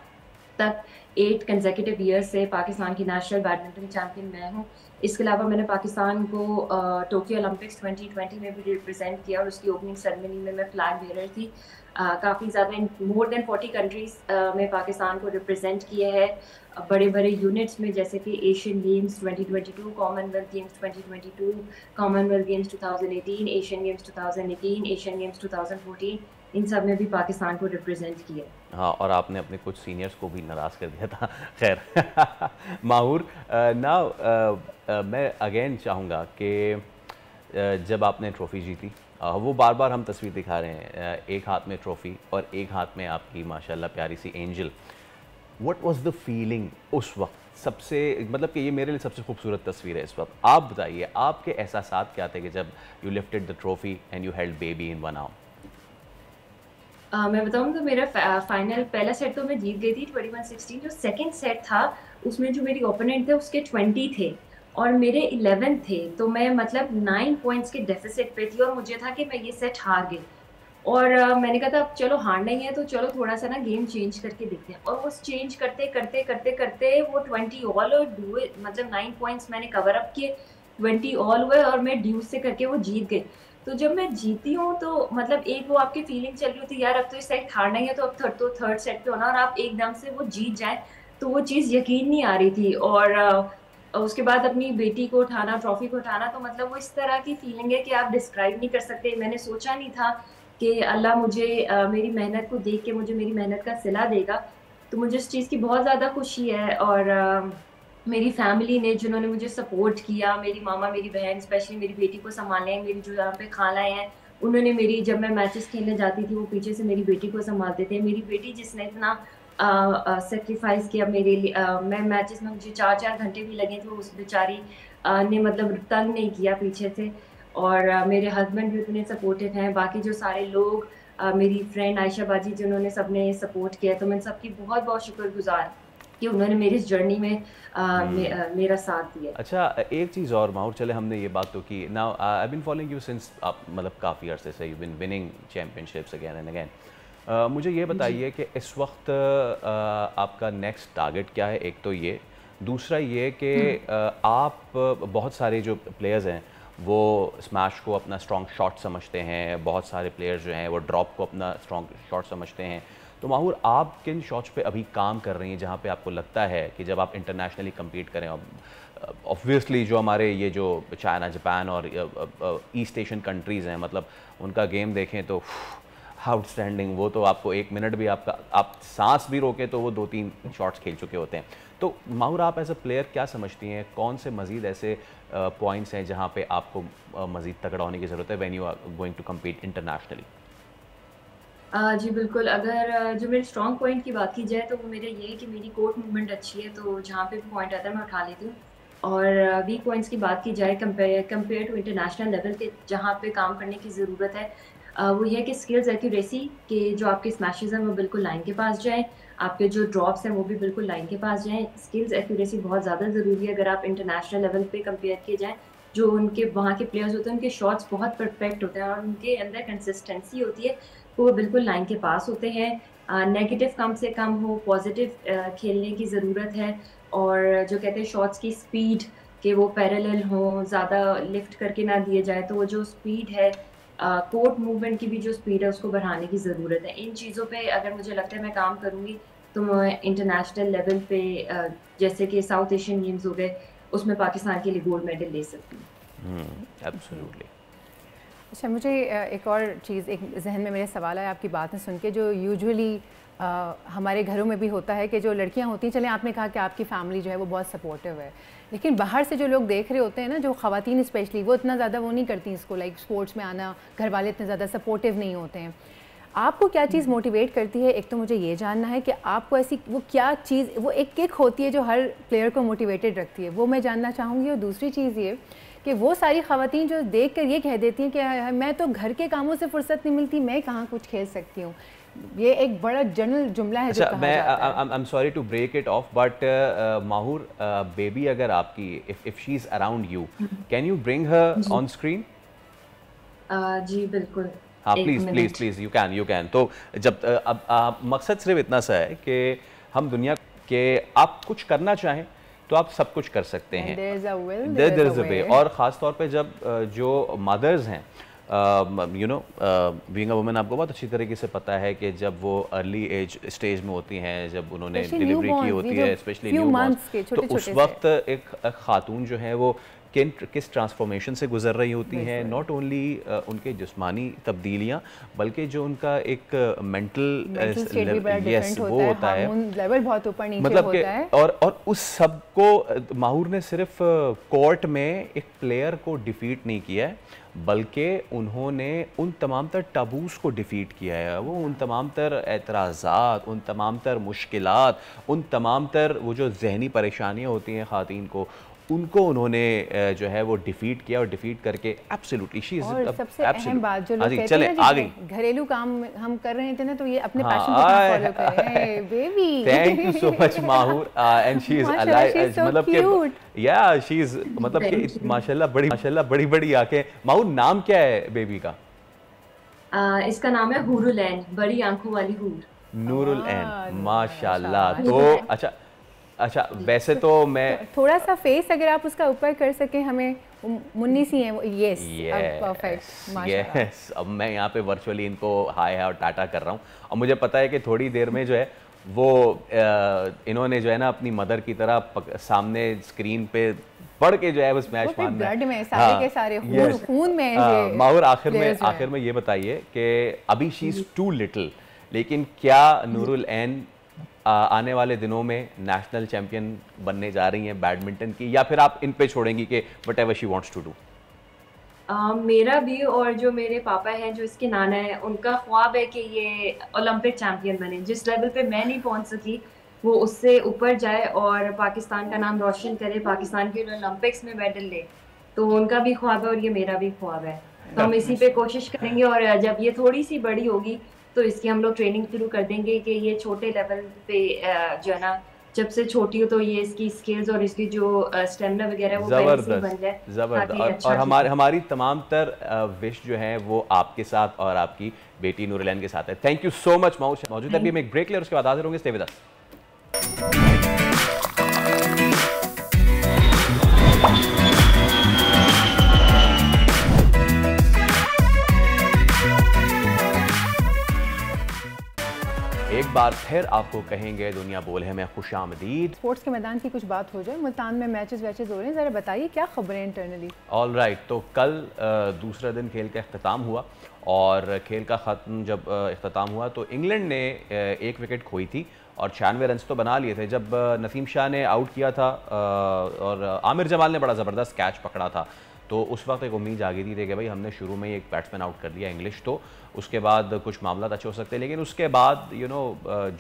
तक 8 कंसेक्यूटिव ईयर्स से पाकिस्तान की नेशनल बैडमिंटन चैम्पियन मैं हूँ। इसके अलावा मैंने पाकिस्तान को टोक्यो ओलंपिक्स 2020 में भी रिप्रेजेंट किया और उसकी ओपनिंग सेरेमनी में मैं फ्लैग बेयरर थी। काफ़ी ज़्यादा मोर देन 40 कंट्रीज़ में पाकिस्तान को रिप्रेजेंट किए है बड़े बड़े यूनिट्स में, जैसे कि Asian games 2022, Commonwealth games 2022, Commonwealth games 2018, Asian games 2018, Asian games 2014, इन सब में भी पाकिस्तान को रिप्रेजेंट किया। हाँ, और आपने अपने कुछ सीनियर्स को भी नाराज़ कर दिया था। खैर माहूर, मैं अगेन चाहूँगा कि जब आपने ट्रॉफ़ी जीती, वो बार बार हम तस्वीर दिखा रहे हैं, एक हाथ में ट्रॉफ़ी और एक हाथ में आपकी माशाल्लाह प्यारी सी angel. What was the feeling उस वक्त? सबसे मतलब कि ये मेरे लिए सबसे खूबसूरत तस्वीर है इस वक्त। आप बताइए आपके एहसासात क्या थे कि जब you lifted the trophy and you held baby in one arm? मैं बताऊँ तो मेरा फाइनल पहला सेट तो मैं जीत गई थी 21-16। जो सेकंड सेट था उसमें जो मेरी ओपोनेंट थे उसके 20 थे और मेरे 11 थे, तो मैं मतलब 9 पॉइंट्स के डेफिसिट पे थी और मुझे था कि मैं ये सेट हार गई और मैंने कहा था अब चलो हारना ही है तो चलो थोड़ा सा ना गेम चेंज करके देखते हैं। और वो चेंज करते करते करते करते वो 20 ऑल और मतलब 9 पॉइंट्स मैंने कवर अप किए, 20 ऑल हुए और मैं ड्यूस से करके वो जीत गई। तो जब मैं जीती हूँ तो मतलब एक वो आपकी फीलिंग चल रही होती यार अब तो इस सेट हारना ही है तो अब थर्ड सेट पे होना, और आप एकदम से वो जीत जाए तो वो चीज़ यकीन नहीं आ रही थी। और उसके बाद अपनी बेटी को उठाना, ट्रॉफी को उठाना, तो मतलब वो इस तरह की फीलिंग है कि आप डिस्क्राइब नहीं कर सकते। मैंने सोचा नहीं था कि अल्लाह मुझे मेरी मेहनत को देख के मुझे मेरी मेहनत का सिला देगा, तो मुझे इस चीज़ की बहुत ज़्यादा खुशी है। और मेरी फैमिली ने जिन्होंने मुझे सपोर्ट किया, मेरी मामा, मेरी बहन, स्पेशली मेरी बेटी को संभाले हैं, मेरी जो यहाँ पे खालाएँ हैं उन्होंने मेरी, जब मैं मैचेस खेलने जाती थी वो पीछे से मेरी बेटी को संभालते थे। मेरी बेटी जिसने इतना सेक्रीफाइस किया मेरे लिए, मैं मैचेस में मुझे 4-4 घंटे भी लगे थे, उस बेचारी ने मतलब तंग नहीं किया पीछे से। और मेरे हस्बैंड भी उतने सपोर्टिव हैं, बाकी जो सारे लोग, मेरी फ्रेंड आयशा बाजी जिन्होंने सबने सपोर्ट किया, तो मैं सबकी बहुत बहुत शुक्रगुजार कि उन्होंने मेरी इस जर्नी में मेरा साथ दिया। अच्छा, एक चीज़ और माहौर, चले हमने ये बात तो की। Now I been following you since, आप मतलब काफ़ी अरसे से you been winning championships again and again. मुझे ये बताइए कि इस वक्त आपका नेक्स्ट टारगेट क्या है? एक तो ये, दूसरा ये कि आप बहुत सारे जो प्लेयर्स हैं वो स्मैश को अपना स्ट्रॉन्ग शॉट समझते हैं, बहुत सारे प्लेयर्स जो हैं वो ड्रॉप को अपना स्ट्रॉन्ग शॉट समझते हैं। तो माहूर, आप किन शॉट्स पे अभी काम कर रही हैं जहाँ पे आपको लगता है कि जब आप इंटरनेशनली कम्पीट करें, ऑब्वियसली जो हमारे ये जो चाइना, जापान और ईस्ट एशियन कंट्रीज़ हैं, मतलब उनका गेम देखें तो आउटस्टैंडिंग, वो तो आपको 1 मिनट भी आप सांस भी रोकें तो वो 2-3 शॉट्स खेल चुके होते हैं। तो माहूर, आप एज अ प्लेयर क्या समझती हैं, कौन से मज़ीद ऐसे पॉइंट्स हैं जहाँ पे आपको मज़ीद तगड़ा होने की ज़रूरत है when you are going to compete internationally? जी बिल्कुल, अगर जो मेरे स्ट्रॉन्ग पॉइंट की बात की जाए तो वो मेरा ये है कि मेरी कोर्ट मूवमेंट अच्छी है, तो जहाँ पे भी पॉइंट आता है मैं उठा लेती हूँ। और वीक पॉइंट्स की बात की जाए कंपेयर टू इंटरनेशनल लेवल के, जहाँ पे काम करने की ज़रूरत है, वो ये है कि स्किल्स एक्यूरेसी के जो आपके स्मैशेस हैं वो बिल्कुल लाइन के पास जाएँ, आपके जो ड्रॉप्स हैं वो भी बिल्कुल लाइन के पास जाएँ। स्किल्स एक्यूरेसी बहुत ज़्यादा ज़रूरी है अगर आप इंटरनेशनल लेवल पे कंपेयर किए जाएँ। जो उनके वहाँ के प्लेयर्स होते हैं उनके शॉट्स बहुत परफेक्ट होते हैं और उनके अंदर कंसिस्टेंसी होती है, वो बिल्कुल लाइन के पास होते हैं। नेगेटिव कम से कम हो, पॉजिटिव खेलने की ज़रूरत है। और जो कहते हैं शॉट्स की स्पीड कि वो पैरेलल हों, ज़्यादा लिफ्ट करके ना दिए जाए, तो वो जो स्पीड है कोर्ट मूवमेंट की भी जो स्पीड है उसको बढ़ाने की ज़रूरत है। इन चीज़ों पे अगर मुझे लगता है मैं काम करूँगी तो मैं इंटरनेशनल लेवल पे जैसे कि साउथ एशियन गेम्स हो गए उसमें पाकिस्तान के लिए गोल्ड मेडल ले सकती हूँ। एब्सोल्युटली। अच्छा, मुझे एक और चीज़ एक जहन में मेरे सवाल है आपकी बातें सुन के, जो यूजुअली हमारे घरों में भी होता है कि जो लड़कियां होती हैं, चलें आपने कहा कि आपकी फैमिली जो है वो बहुत सपोर्टिव है, लेकिन बाहर से जो लोग देख रहे होते हैं ना, जो ख़वातीन स्पेशली, वो इतना ज़्यादा वो नहीं करती इसको, लाइक स्पोर्ट्स में आना, घर वाले इतने ज़्यादा सपोर्टिव नहीं होते हैं। आपको क्या चीज़ मोटिवेट करती है? एक तो मुझे ये जानना है कि आपको ऐसी वो क्या चीज़, वो एक किक होती है जो हर प्लेयर को मोटिवेटेड रखती है, वो मैं जानना चाहूँगी। और दूसरी चीज़ ये कि वो सारी ख़वातीन जो देख कर ये कह देती हैं कि मैं तो घर के कामों से फुर्सत नहीं मिलती, मैं कहाँ कुछ खेल सकती हूँ, ये एक बड़ा जनरल जुमला है जो कहा जाता है। I am sorry to break it off, but Mahoor, baby अगर आपकी if she is around you, can you bring her on screen? जी बिल्कुल। हाँ, प्लीज यू कैन। तो जब अब मकसद सिर्फ इतना सा है कि हम दुनिया के आप कुछ करना चाहें तो आप सब कुछ कर सकते हैं, देयर इज अ वे। और ख़ास तौर पे जब जो मदर्स हैं, you know, being a woman, आपको बहुत अच्छी तरीके से पता है कि जब वो अर्ली एज स्टेज में होती हैं, जब उन्होंने डिलीवरी की होती है, स्पेशली न्यू बॉर्न, तो उस वक्त एक खातून जो है वो किस ट्रांसफॉर्मेशन से गुजर रही होती हैं। नॉट ओनली उनके जिस्मानी तब्दीलियाँ, बल्कि जो उनका एक मेंटल यस वो होता है, लेवल बहुत ऊपर नीचे मतलब होता है। और उस सब को माहूर ने सिर्फ कोर्ट में एक प्लेयर को डिफीट नहीं किया है, बल्कि उन्होंने उन तमाम तर टबूस को डिफीट किया है। वो उन तमाम तर एतराज़ात, उन तमाम तर मुश्किलात, उन तमाम तर वो जो जहनी परेशानियाँ होती हैं ख़ातीन को, उनको उन्होंने जो है वो डिफीट किया, और डिफीट करके एब्सोल्युटली शी इज सबसे अहम बात जो लोग कहते हैं ना, घरेलू काम हम कर रहे थे ना, तो ये अपने पैशन को फॉलो करें। Baby, thank you so much Mahur, and she is alive, मतलब कि या शी इज, मतलब कि माशाल्लाह बड़ी आंखें। माहूर, नाम क्या है बेबी का? इसका नाम है हुरुल ऐन, बड़ी आंखों वाली हूर। नूरुल ऐन, माशाल्लाह। तो अच्छा, वैसे तो मैं थोड़ा सा फेस अगर आप उसका ऊपर कर सकें, हमें मुन्नी सी हैं वो। यस, परफेक्ट, माशाल्लाह। यस, अब मैं यहाँ पे वर्चुअली इनको हाय और टाटा कर रहा हूँ, और मुझे पता है कि थोड़ी देर में जो है वो इन्होंने जो है ना अपनी मदर की तरह सामने स्क्रीन पे पढ़ के जो है वो स्मैश मारना, ब्लड में सारे के सारे खून में। माहौर, आखिर में ये बताइए कि अभी शी इज टू लिटिल, लेकिन क्या नूरुल ऐन आने वाले दिनों में नेशनल चैंपियन बनने जा रही हैं बैडमिंटन की, या फिर आप इन पे छोड़ेंगी कि whatever she wants to do? मेरा भी और जो मेरे पापा हैं, जो इसके नाना है, उनका ख्वाब है कि ये ओलंपिक चैंपियन बने। जिस लेवल पे मैं नहीं पहुंच सकी, वो उससे ऊपर जाए और पाकिस्तान का नाम रोशन करे, पाकिस्तान के ओलंपिक्स में मेडल ले। तो उनका भी ख्वाब है और ये मेरा भी ख्वाब है, तो हम इसी पे कोशिश करेंगे। और जब ये थोड़ी सी बड़ी होगी तो इसकी हम लोग ट्रेनिंग शुरू कर देंगे कि ये छोटे लेवल पे जो है ना, जब से छोटी हो तो ये इसकी स्किल्स और इसकी जो स्टेमिना वगैरह वो बन जाए। जबरदस्त। और हमारी तमाम तर विश जो है वो आपके साथ और आपकी बेटी नूरुल ऐन के साथ है। थैंक यू सो मच मौजूद। अभी हम एक ब्रेक ले और उसके बाद हाजिर होंगे। Stay with us. एक बार फिर आपको कहेंगे दुनिया बोल है मैं खुशामदीद। स्पोर्ट्स के मैदान की कुछ बात हो जाए, मुल्तान में मैचेस हो रहे हैं, ज़रा बताइए क्या खबरें इंटरनली? ऑल राइट, तो कल दूसरा दिन खेल का अख्ताम हुआ, और खेल का ख़त्म जब अख्ताम हुआ तो इंग्लैंड ने 1 विकेट खोई थी और 96 रन तो बना लिए थे। जब नसीम शाह ने आउट किया था और आमिर जमाल ने बड़ा ज़बरदस्त कैच पकड़ा था, तो उस वक्त एक उम्मीद जागी थी कि भाई हमने शुरू में ही एक बैट्समैन आउट कर दिया इंग्लिश, तो उसके बाद कुछ मामला अच्छे हो सकते हैं। लेकिन उसके बाद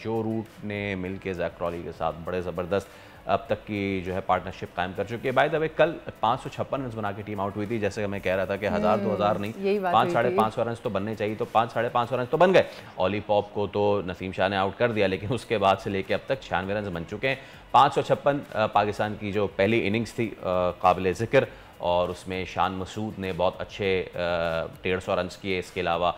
जो रूट ने मिल के जैक क्रॉली के साथ बड़े ज़बरदस्त अब तक की जो है पार्टनरशिप कायम कर चुकी है। बाय द वे कल 556 रन बना के टीम आउट हुई थी, जैसे मैं कह रहा था कि 1000-2000 नहीं, 500-550 रन तो बनने चाहिए, तो 500-550 रन तो बन गए। ऑली पॉप को तो नसीम शाह ने आउट कर दिया, लेकिन उसके बाद से लेके अब तक 96 रन बन चुके हैं। 556 पाकिस्तान की जो पहली इनिंग्स थी काबिल ज़िक्र, और उसमें शान मसूद ने बहुत अच्छे 150 रन किए। इसके अलावा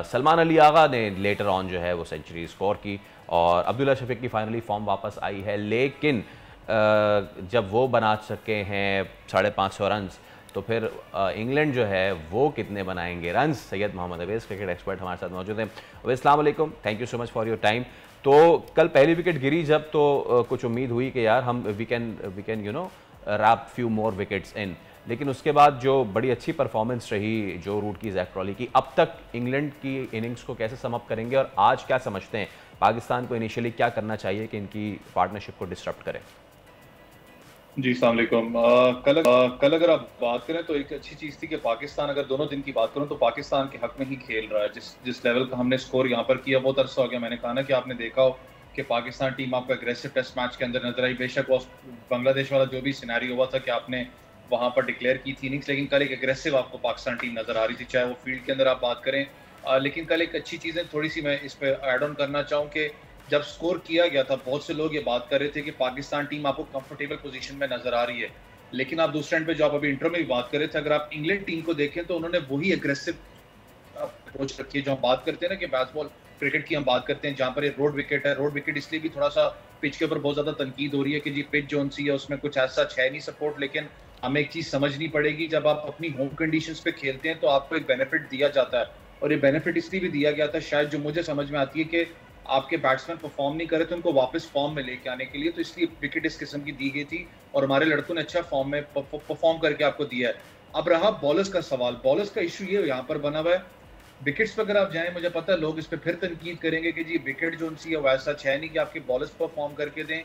सलमान अली आगा ने लेटर ऑन जो है वो सेंचुरी स्कोर की, और अब्दुल्ला शफीक की फाइनली फॉर्म वापस आई है। लेकिन जब वो बना सके हैं 550 रन, तो फिर इंग्लैंड जो है वो कितने बनाएंगे run. Syed Mohammad Awais cricket expert हमारे साथ मौजूद हैं। अवैस, अस्सलाम वालेकुम, thank you so much for your time. तो कल पहली विकेट गिरी जब, तो कुछ उम्मीद हुई कि यार हम we can you know wrap few more wickets in, लेकिन उसके बाद जो बड़ी अच्छी परफॉर्मेंस रही जो रूट की, जैक क्रॉली की, अब तक इंग्लैंड की इनिंग्स को कैसे सम अप करेंगे और आज क्या समझते हैं पाकिस्तान को इनिशियली क्या करना चाहिए कि इनकी पार्टनरशिप को डिस्टर्ब करें? जी अस्सलाम वालेकुम। कल अगर आप बात करें तो एक अच्छी चीज़ थी कि पाकिस्तान, अगर दोनों दिन की बात करूं तो पाकिस्तान के हक में ही खेल रहा है। जिस लेवल का हमने स्कोर यहाँ पर किया बहुत अरसा हो गया। मैंने कहा ना कि आपने देखा हो कि पाकिस्तान टीम आपको एग्रेसिव टेस्ट मैच के अंदर नजर आई। बेशक वो बांग्लादेश वाला जो भी सिनेरियो हुआ था कि आपने वहाँ पर डिक्लेयर की थी इनिंग्स, लेकिन कल एक एग्रेसिव आपको पाकिस्तान टीम नजर आ रही थी, चाहे वो फील्ड के अंदर आप बात करें। लेकिन कल एक अच्छी चीज़ें थोड़ी सी मैं इस पर एड ऑन करना चाहूँ कि जब स्कोर किया गया था बहुत से लोग ये बात कर रहे थे कि पाकिस्तान टीम आपको कंफर्टेबल पोजीशन में नजर आ रही है, लेकिन आप दूसरे एंड पे जो आप अभी इंट्रो में भी बात कर रहे थे, अगर आप इंग्लैंड टीम को देखें तो उन्होंने वही एग्रेसिव अप्रोच रखी है जो हम बात करते हैं ना कि बेसबॉल क्रिकेट की हम बात करते हैं, जहाँ पर ये रोड विकेट है। रोड विकेट इसलिए भी थोड़ा सा पिच के ऊपर बहुत ज्यादा तनकीद हो रही है कि जी पिच जो सी है उसमें कुछ ऐसा है नहीं सपोर्ट, लेकिन हमें एक चीज समझनी पड़ेगी, जब आप अपनी होम कंडीशंस पे खेलते हैं तो आपको एक बेनिफिट दिया जाता है, और ये बेनिफिट इसलिए भी दिया गया था शायद, जो मुझे समझ में आती है कि आपके बैट्समैन परफॉर्म नहीं करे तो उनको वापस फॉर्म में लेके आने के लिए, तो इसलिए विकेट इस किस्म की दी गई थी और हमारे लड़कों ने अच्छा फॉर्म में परफॉर्म करके आपको दिया है। अब रहा बॉलर्स का सवाल, बॉलर्स का इशू ये यहाँ पर बना हुआ है, विकेट्स पर अगर आप जाएं, मुझे पता है लोग इस पर फिर तनकीद करेंगे कि जी विकेट जो उनसी है वैसा है नहीं कि आपके बॉलर्स परफॉर्म करके दें।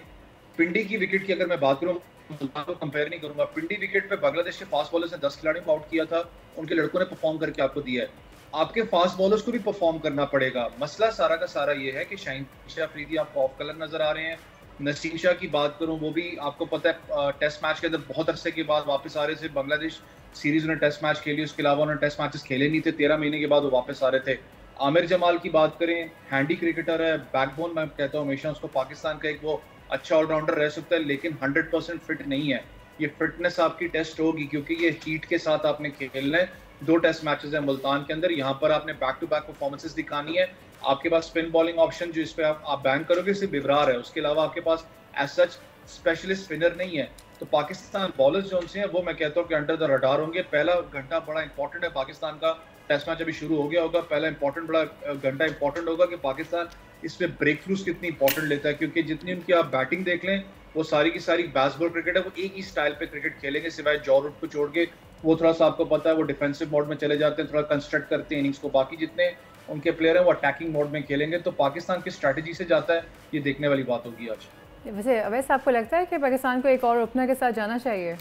पिंडी की विकेट की अगर मैं बात करूं तो कंपेयर नहीं करूंगा, पिंडी विकेट पे बांग्लादेश के फास्ट बॉलर्स ने 10 खिलाड़ियों को आउट किया था, उनके लड़कों ने परफॉर्म करके आपको दिया है। आपके फास्ट बॉलर्स को भी परफॉर्म करना पड़ेगा। मसला सारा का सारा ये है कि शाहीन शाह अफरीदी आपको ऑफ कलर नजर आ रहे हैं। नसीम शाह की बात करूं, वो भी आपको पता है टेस्ट मैच के अंदर बहुत अरसे के बाद वापस आ रहे थे। बांग्लादेश सीरीज उन्होंने टेस्ट मैच खेली, उसके अलावा उन्होंने टेस्ट मैचेस खेले नहीं थे, 13 महीने के बाद वो वापस आ रहे थे। आमिर जमाल की बात करें, हैंडी क्रिकेटर है, बैकबोन मैं कहता हूँ हमेशा उसको, पाकिस्तान का एक वो अच्छा ऑलराउंडर रह सकता है, लेकिन 100% फिट नहीं है। ये फिटनेस आपकी टेस्ट होगी क्योंकि ये हीट के साथ आपने खेलना है। 2 टेस्ट मैचेस हैं मुल्तान के अंदर, यहाँ पर आपने बैक टू बैक परफॉर्मेंसेस दिखानी है। आपके पास स्पिन बॉलिंग ऑप्शन जो इस पे आप बैन करोगे सिर्फ इब्रार है, उसके अलावा आपके पास एज सच स्पेशलिस्ट स्पिनर नहीं है। तो पाकिस्तान बॉलर्स जो हैं वो मैं कहता हूँ कि अंडर द रडार होंगे। पहला घंटा बड़ा इंपॉर्टेंट है पाकिस्तान का, टेस्ट मैच अभी शुरू हो गया होगा, पहला इंपॉर्टेंट बड़ा घंटा इंपॉर्टेंट होगा कि पाकिस्तान इस पे ब्रेक थ्रूज कितनी इंपॉर्टेंट लेता है, क्योंकि जितनी उनकी आप बैटिंग देख लें वो सारी की सारी बेसबॉल क्रिकेट है, वो एक ही स्टाइल पे क्रिकेट खेलेंगे सिवाय जॉ रूट को छोड़ के। वो थोड़ा सा आपको पता है वो डिफेंसिव मोड में चले जाते हैं, थोड़ा कंस्ट्रक्ट करते हैं इनिंग्स को, बाकी जितने उनके प्लेयर हैं वो अटैकिंग मोड में खेलेंगे। तो पाकिस्तान की स्ट्रैटेजी से जाता है, ये देखने वाली बात होगी आज। वैसे अवैस, आपको लगता है कि पाकिस्तान को एक और ओपनर के साथ जाना चाहिए?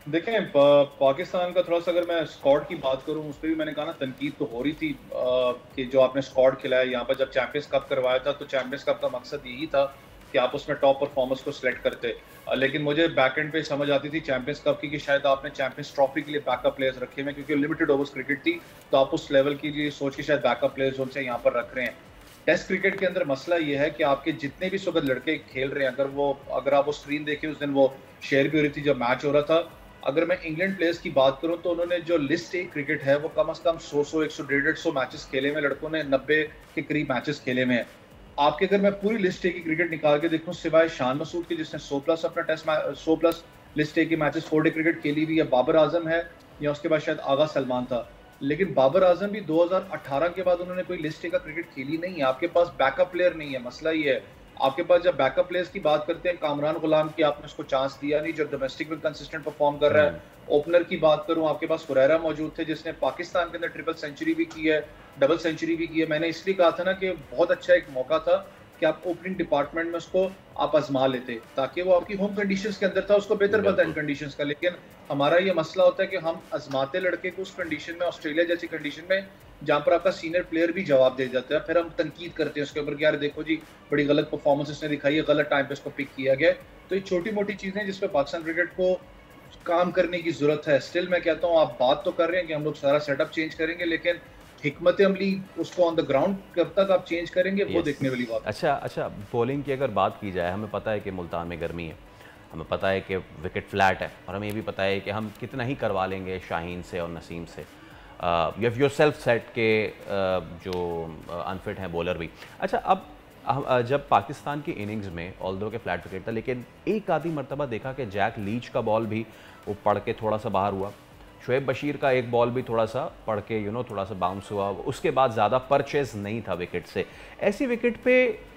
देखें पाकिस्तान का थोड़ा सा अगर मैं स्क्वाड की बात करूं, उस पर भी मैंने कहा ना तनकीद तो हो रही थी कि जो आपने स्क्वाड खिलाया यहाँ पर, जब चैंपियंस कप करवाया था तो चैंपियंस कप का मकसद यही था कि आप उसमें टॉप परफॉर्मर्स को सिलेक्ट करते, लेकिन मुझे बैक एंड पे समझ आती थी चैंपियंस कप की कि शायद आपने चैंपियंस ट्रॉफी के लिए बैकअप प्लेयर्स रखे हुए, क्योंकि लिमिटेड ओवर्स क्रिकेट थी, तो आप उस लेवल की सोच के शायद बैकअप प्लेयर्स उनसे यहाँ पर रख रहे हैं। टेस्ट क्रिकेट के अंदर मसला ये है कि आपके जितने भी सुगत लड़के खेल रहे हैं, अगर आप वो स्क्रीन देखें, उस दिन वो शेयर भी हो रही थी जब मैच हो रहा था। अगर मैं इंग्लैंड प्लेयर्स की बात करूं तो उन्होंने जो लिस्ट ए क्रिकेट है वो कम से कम 100, 100, 150 मैचेस खेले हुए, लड़कों ने 90 के करीब मैचेस खेले हुए हैं। आपके अगर मैं पूरी लिस्ट ए की क्रिकेट निकाल के देखूं, सिवाय शान मसूद के जिसने 100+ अपना टेस्ट 100+ लिस्ट ए की मैचेस 4 डे क्रिकेट खेली हुई है, बाबर आजम है या उसके बाद शायद आगा सलमान था, लेकिन बाबर आजम भी 2018 के बाद उन्होंने कोई लिस्ट ए का क्रिकेट खेली नहीं है। आपके पास बैकअप प्लेयर नहीं है, मसला ये है। आपके पास जब बैकअप प्लेयर्स की बात करते हैं, कामरान गुलाम की आपने उसको चांस दिया नहीं, जो डोमेस्टिक में कंसिस्टेंट परफॉर्म कर रहा है। ओपनर की बात करूं, आपके पास हुरैरा मौजूद थे जिसने पाकिस्तान के अंदर ट्रिपल सेंचुरी भी की है, डबल सेंचुरी भी की है। मैंने इसलिए कहा था ना कि बहुत अच्छा एक मौका था कि आप ओपनिंग डिपार्टमेंट में उसको आप आजमा लेते, ताकि वो आपकी होम कंडीशंस के अंदर था, उसको बेहतर पता है इन कंडीशंस का। लेकिन हमारा ये मसला होता है कि हम आजमाते लड़के को उस कंडीशन में, ऑस्ट्रेलिया जैसी कंडीशन में जहाँ पर आपका सीनियर प्लेयर भी जवाब दे जाता है, फिर हम तनकीद करते हैं उसके ऊपर कि यार देखो जी बड़ी गलत परफॉर्मेंस इसने दिखाई है, गलत टाइम पे इसको पिक किया गया। तो ये छोटी मोटी चीजें जिस पे पाकिस्तान क्रिकेट को काम करने की जरूरत है। स्टिल मैं कहता हूँ आप बात तो कर रहे हैं कि हम लोग सारा सेटअप चेंज करेंगे, लेकिन हिकमत अमली उसको ऑन द ग्राउंड कब तक आप चेंज करेंगे वो देखने वाली बात। अच्छा, बॉलिंग की अगर बात की जाए, हमें पता है कि मुल्तान में गर्मी है, हमें पता है कि विकेट फ्लैट है, और हमें ये भी पता है कि हम कितना ही करवा लेंगे शाहीन से और नसीम से। यू हैव योरसेल्फ सेट के जो अनफिट हैं बॉलर भी। अच्छा, अब जब पाकिस्तान की इनिंग्स में ऑल्दो के फ्लैट विकेट था, लेकिन एक आधी मरतबा देखा कि जैक लीच का बॉल भी वो पड़ के थोड़ा सा बाहर हुआ, शुएब बशीर का एक बॉल भी थोड़ा सा पड़ के थोड़ा सा बाउंस हुआ, उसके बाद ज़्यादा परचेज नहीं था विकेट से। ऐसी विकेट पे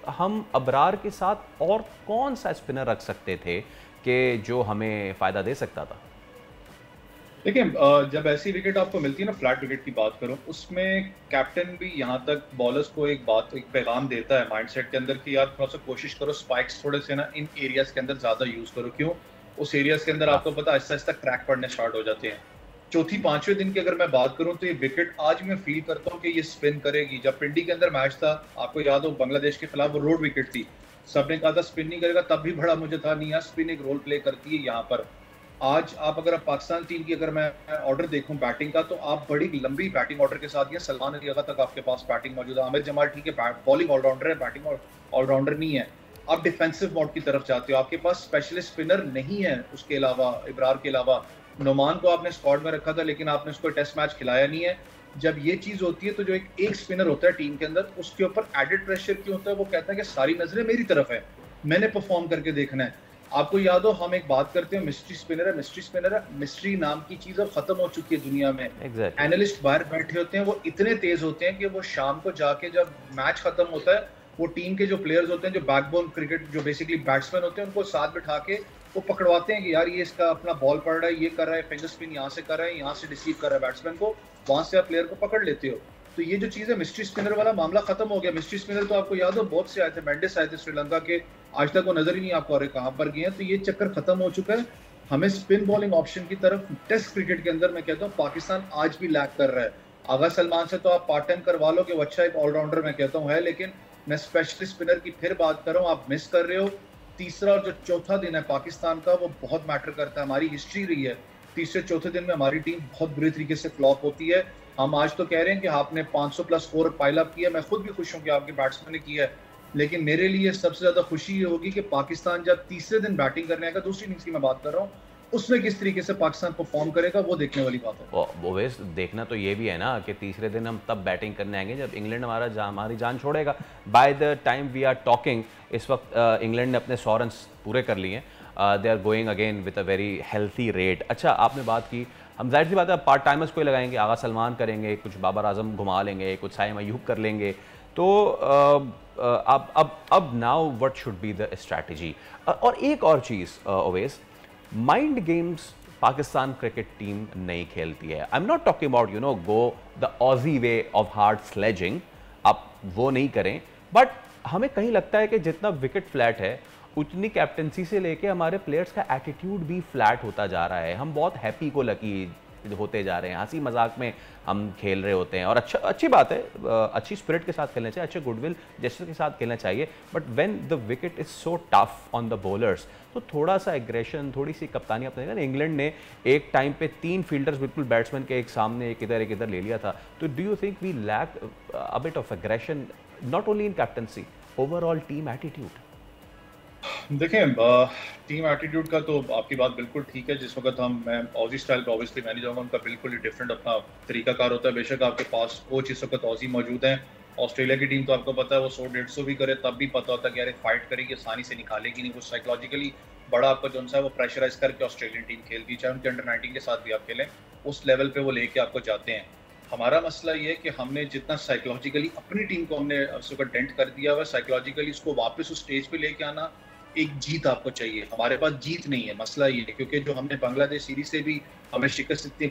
हम अबरार के साथ और कौन सा स्पिनर रख सकते थे कि जो हमें फ़ायदा दे सकता था? देखिए, जब ऐसी विकेट आपको मिलती है ना, फ्लैट विकेट की बात करूं, उसमें कैप्टन भी यहाँ तक बॉलर्स को एक पैगाम देता है माइंडसेट के अंदर कि यार थोड़ा सा कोशिश करो, स्पाइक्स थोड़े से ना इन एरियाज के अंदर ज्यादा यूज करो। क्यों? उस एरियाज के अंदर आपको पता आहिस्ता आहिस्ता क्रैक पड़ने स्टार्ट हो जाते हैं। चौथी पांचवें दिन की अगर मैं बात करूं तो ये विकेट आज मैं फील करता हूँ कि ये स्पिन करेगी। जब पिंडी के अंदर मैच था, आपको याद हो, बांग्लादेश के खिलाफ वो रोड विकेट थी, सबने कहा था स्पिन नहीं करेगा, तब भी बड़ा मुझे था नहीं यार, स्पिन एक रोल प्ले करती है यहाँ पर। आज आप अगर पाकिस्तान टीम की अगर मैं ऑर्डर देखूं बैटिंग का, तो आप बड़ी लंबी बैटिंग ऑर्डर के साथ, सलमान अली अगा तक आपके पास बैटिंग मौजूद है। आमिर जमाल ठीक है बॉलिंग ऑलराउंडर है, बैटिंग ऑलराउंडर नहीं है। आप डिफेंसिव मोड की तरफ जाते हो, आपके पास स्पेशलिस्ट स्पिनर नहीं है। उसके अलावा इब्रार के अलावा नोमान को आपने स्क्वाड में रखा था, लेकिन आपने उसको टेस्ट मैच खिलाया नहीं है। जब ये चीज होती है तो जो एक स्पिनर होता है टीम के अंदर, उसके ऊपर एडेड प्रेशर क्यों होता है? वो कहता है कि सारी नजरें मेरी तरफ है, मैंने परफॉर्म करके देखना है। आपको याद हो, हम एक बात करते हैं मिस्ट्री स्पिनर है, मिस्ट्री नाम की चीज अब खत्म हो चुकी है दुनिया में। एनालिस्ट बाहर बैठे होते हैं, वो इतने तेज होते हैं कि वो शाम को जाके जब मैच खत्म होता है, वो टीम के जो प्लेयर्स होते हैं, जो बैकबोन क्रिकेट, जो बेसिकली बैट्समैन होते हैं, उनको साथ बिठा के वो पकड़वाते हैं कि यार ये इसका अपना बॉल पड़ रहा है, ये कर रहा है, फिंगर स्पिन यहाँ से कर रहा है, यहाँ से डिसीव कर रहा है बैट्समैन को, वहां से आप प्लेयर को पकड़ लेते हो। तो ये जो चीज है, मिस्ट्री स्पिनर वाला मामला खत्म हो गया। मिस्ट्री स्पिनर तो आपको याद हो बहुत से आए थे, मेंडिस आए थे श्रीलंका के, आज तक वो नजर ही नहीं आपको आ रहे कहाँ पर गए हैं। तो ये चक्कर खत्म हो चुका है। हमें स्पिन बॉलिंग ऑप्शन की तरफ टेस्ट क्रिकेट के अंदर मैं कहता हूँ पाकिस्तान आज भी लैक कर रहा है। आगा सलमान से तो आप पार्ट टाइम करवा लो कि वो अच्छा एक ऑलराउंडर मैं कहता हूँ है, लेकिन मैं स्पेशलिस्ट स्पिनर की फिर बात कर रहा हूँ, आप मिस कर रहे हो। तीसरा और जो चौथा दिन है पाकिस्तान का, वो बहुत मैटर करता है। हमारी हिस्ट्री रही है, तीसरे चौथे दिन में हमारी टीम बहुत बुरी तरीके से फ्लॉप होती है। हम आज तो कह रहे हैं कि आपने 500 प्लस स्कोर पाइल अप किया, मैं खुद भी खुश हूं कि आपके बैट्समैन ने किया है, लेकिन मेरे लिए सबसे ज्यादा खुशी ये होगी कि पाकिस्तान जब तीसरे दिन बैटिंग करने आएगा, दूसरी इनिंग्स की मैं बात कर रहा हूँ, उसमें किस तरीके से पाकिस्तान परफॉर्म करेगा, वो देखने वाली बात है। ओवेस, देखना तो ये भी है ना कि तीसरे दिन हम तब बैटिंग करने आएंगे जब इंग्लैंड हमारी जान छोड़ेगा। By the time we are talking, इस वक्त इंग्लैंड ने अपने 100 रन पूरे कर लिए हैं। They are going again with a very healthy rate. अच्छा, आपने बात की, हम जाहिर सी बात है पार्ट टाइमर्स को ही लगाएंगे, आगा सलमान करेंगे, कुछ बाबर आजम घुमा लेंगे, कुछ साइम अयूब कर लेंगे। तो अब now what should be the strategy? और एक और चीज़ Owais, mind games Pakistan cricket team नहीं खेलती है। I am not talking about go the Aussie way of hard sledging, आप वो नहीं करें, बट हमें कहीं लगता है कि जितना विकेट फ्लैट है उतनी कैप्टनसी से लेके हमारे प्लेयर्स का एटीट्यूड भी फ्लैट होता जा रहा है। हम बहुत हैप्पी को लकी होते जा रहे हैं, हंसी मजाक में हम खेल रहे होते हैं, और अच्छी बात है, अच्छी स्पिरिट के साथ खेलना चाहिए, अच्छे गुडविल जेस्चर के साथ खेलना चाहिए। But when the wicket is so tough on the bowlers, तो थोड़ा सा एग्रेशन, थोड़ी सी कप्तानी अपने। इंग्लैंड ने एक टाइम पे 3 फील्डर्स बिल्कुल बैट्समैन के एक सामने एक इधर ले लिया था। तो do you think we lack a bit of aggression, not only in captaincy, overall team attitude? देखें, टीम एटीट्यूड का तो आपकी बात बिल्कुल ठीक है। जिस वक्त मैं ऑजी स्टाइल पे ऑब्वियसली मैं नहीं जाऊँगा, उनका बिल्कुल ही डिफरेंट अपना तरीकाकार होता है। बेशक आपके पास कोच इस वक्त ऑजी मौजूद हैं, ऑस्ट्रेलिया की टीम तो आपको पता है वो 100-150 भी करे तब भी पता होता है कि यार फाइट करेगी, आसानी से निकालेगी नहीं। वो साइकोलॉजिकली बड़ा आपका जो है वो प्रेशराइज करके ऑस्ट्रेलियन टीम खेलती है, चाहे उनके अंडर 19 के साथ भी आप खेलें, उस लेवल पे वो लेके आपको जाते हैं। हमारा मसला ये है कि हमने जितना साइकोलॉजिकली अपनी टीम को हमने उस वक्त डेंट कर दिया हुआ, साइकोलॉजिकली उसको वापस उस स्टेज पे लेके आना, एक जीत आपको चाहिए। हमारे पास जीत नहीं है, मसला ये है, क्योंकि जो हमने बांग्लादेश सीरीज से भी हमें शिकस्त इतनी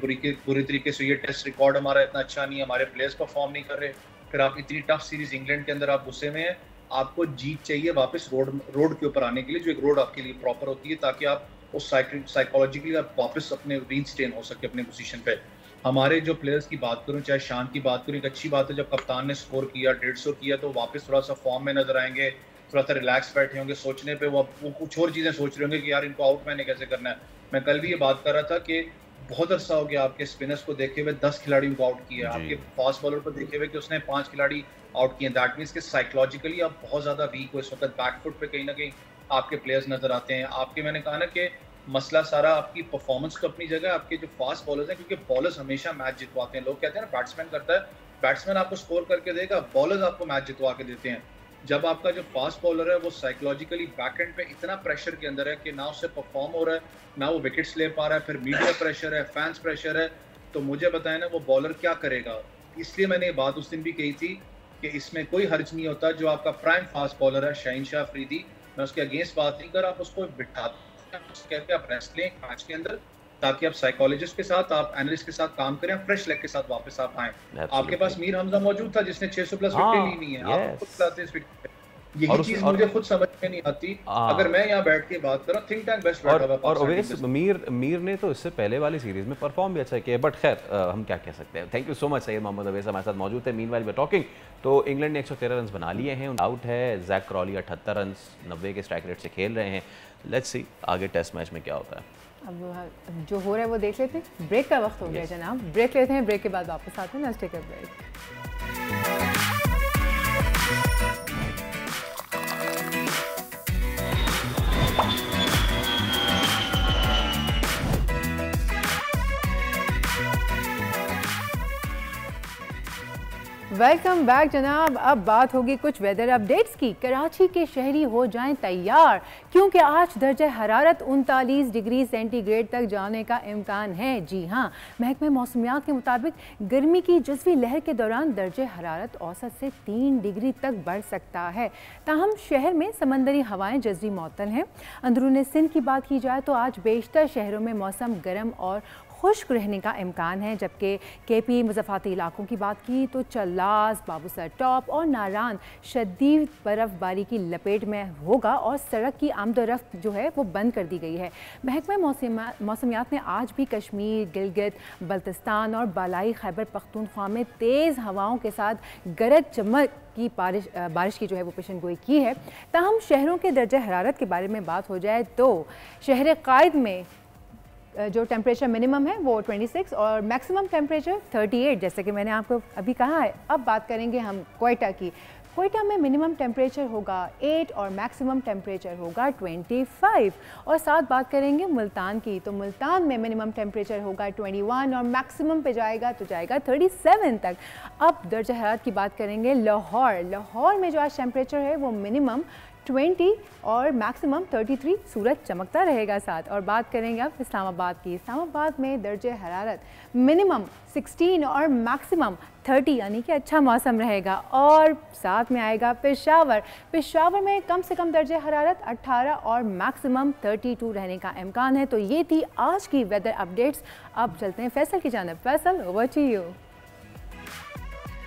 बुरी तरीके से, ये टेस्ट रिकॉर्ड हमारा इतना अच्छा नहीं है, हमारे प्लेयर्स परफॉर्म नहीं कर रहे, फिर आप इतनी टफ सीरीज इंग्लैंड के अंदर आप गुस्से में हैं, आपको जीत चाहिए वापस रोड के ऊपर आने के लिए, जो एक रोड आपके लिए प्रॉपर होती है, ताकि आप उस साइकोलॉजिकली आप वापस अपने रीइंस्टेट हो सके अपने पोजीशन पे। हमारे जो प्लेयर्स की बात करूं, चाहे शान की बात करूं, एक अच्छी बात है जब कप्तान ने स्कोर किया 150 किया तो वापस थोड़ा सा फॉर्म में नजर आएंगे, थोड़ा सा रिलैक्स बैठे होंगे, सोचने पे वो कुछ और चीजें सोच रहे होंगे कि यार इनको आउट मैंने कैसे करना है। मैं कल भी ये बात कर रहा था कि बहुत अरसा हो गया आपके स्पिनर्स को देखे हुए 10 खिलाड़ियों को आउट किया, आपके फास्ट बॉलर को देखे हुए कि उसने 5 खिलाड़ी आउट किए। दैट मीन्स कि साइकोलॉजिकली आप बहुत ज्यादा वीक हो इस वक्त, बैकफुट पे कहीं ना कहीं आपके प्लेयर्स नजर आते हैं। आपके मैंने कहा ना कि मसला सारा आपकी परफॉर्मेंस तो अपनी जगह, आपके जो फास्ट बॉलर्स हैं, क्योंकि बॉलर्स हमेशा मैच जितवाते हैं। लोग कहते हैं ना बैट्समैन करता है, बैट्समैन आपको स्कोर करके देगा, बॉलर्स आपको मैच जितवा के देते हैं। जब आपका जो फास्ट बॉलर है वो साइकोलॉजिकली बैक एंड पे इतना प्रेशर के अंदर है कि ना उससे परफॉर्म हो रहा है, ना वो विकेट्स ले पा रहा है, फिर मीडिया प्रेशर है, फैंस प्रेशर है, तो मुझे बताएं ना वो बॉलर क्या करेगा। इसलिए मैंने ये बात उस दिन भी कही थी कि इसमें कोई हर्ज नहीं होता। जो आपका प्राइम फास्ट बॉलर है शाहीन शाह अफरीदी, मैं उसके अगेंस्ट बात नहीं कर, आप उसको बिठाते कहते आप रेस्ट लें मैच के अंदर, ताकि आप साइकोलॉजिस्ट के साथ, आप एनालिस्ट के साथ काम करें, फ्रेश लेग के साथ वापस आप आए। आपके पास मीर हमजा मौजूद था जिसने 600 प्लस विकेट ली हुई है, आप खुद लाते इस विकेट। यही चीज मुझे खुद समझ में नहीं आती। अगर मैं यहाँ बैठ के बात करूँ, थिंक टैंक बेस्ट बैठा हुआ है। और ओवैस मीर ने तो इससे पहले वाली सीरीज में परफॉर्म भी अच्छा किया, बट खैर हम क्या कह सकते हैं। Thank you so much Syed Mohammad Awais हमारे साथ मौजूद थे। मीनवाइल वी आर टॉकिंग, तो इंग्लैंड ने 113 रन बना लिए हैं, आउट है जैक क्रॉली 78 रन 90 के स्ट्राइक रेट से खेल रहे हैं। लेट्स सी आगे टेस्ट मैच में क्या होता है। अब जो हो रहा है वो देख लेते हैं। ब्रेक का वक्त हो गया जनाब, ब्रेक लेते हैं, ब्रेक के बाद वापस आते हैं। Let's take a break. Welcome back जनाब। अब बात होगी कुछ वेदर अपडेट्स की। कराची के शहरी हो जाएं तैयार, क्योंकि आज दर्जा हरारत 39 डिग्री सेंटीग्रेड तक जाने का इम्कान है। जी हाँ, महकमे मौसमियात के मुताबिक गर्मी की जुज़वी लहर के दौरान दर्जा हरारत औसत से 3 डिग्री तक बढ़ सकता है। ताहम शहर में समंदरी हवाएं जज़वी मअतल हैं। अंदरून सिंध की बात की जाए तो आज बेशतर शहरों में मौसम गर्म और खुश्क रहने का इम्कान है, जबकि केपी मुज़फ़्फ़राती इलाकों की बात की तो चल्लास, बाबूसर टॉप और नारान शदीद बर्फ़बारी की लपेट में होगा और सड़क की आमदोरफ्त जो है वो बंद कर दी गई है। महकमा मौसमियात ने आज भी कश्मीर, गिलगित बल्तिस्तान और बालाई खैबर पख्तूनख्वा में तेज़ हवाओं के साथ गरज चमक की बारिश की जो है वो पेशन गोई की है। ताहम शहरों के दर्जा हरारत के बारे में बात हो जाए तो शहर क़ाइद में जो टेम्परेचर मिनिमम है वो 26 और मैक्सिमम टेम्परेचर 38, जैसे कि मैंने आपको अभी कहा है। अब बात करेंगे हम क्वेटा की। क्वेटा में मिनिमम टेम्परेचर होगा 8 और मैक्सिमम टेम्परेचर होगा 25। और साथ बात करेंगे मुल्तान की, तो मुल्तान में मिनिमम टेम्परेचर होगा 21 और मैक्सिमम पे जाएगा 37 तक। अब दर्जा हरारत की बात करेंगे लाहौर में जो आज टेम्परेचर है वो मिनिमम 20 और मैक्सिमम 33, सूरज चमकता रहेगा साथ। और बात करेंगे अब इस्लामाबाद की। इस्लामाबाद में दर्जे हरारत मिनिमम 16 और मैक्सिमम 30, यानी कि अच्छा मौसम रहेगा। और साथ में आएगा पेशावर में कम से कम दर्जे हरारत 18 और मैक्सिमम 32 रहने का इम्कान है। तो ये थी आज की वेदर अपडेट्स। अब चलते हैं फैसल की जानिब। Faisal, over to you.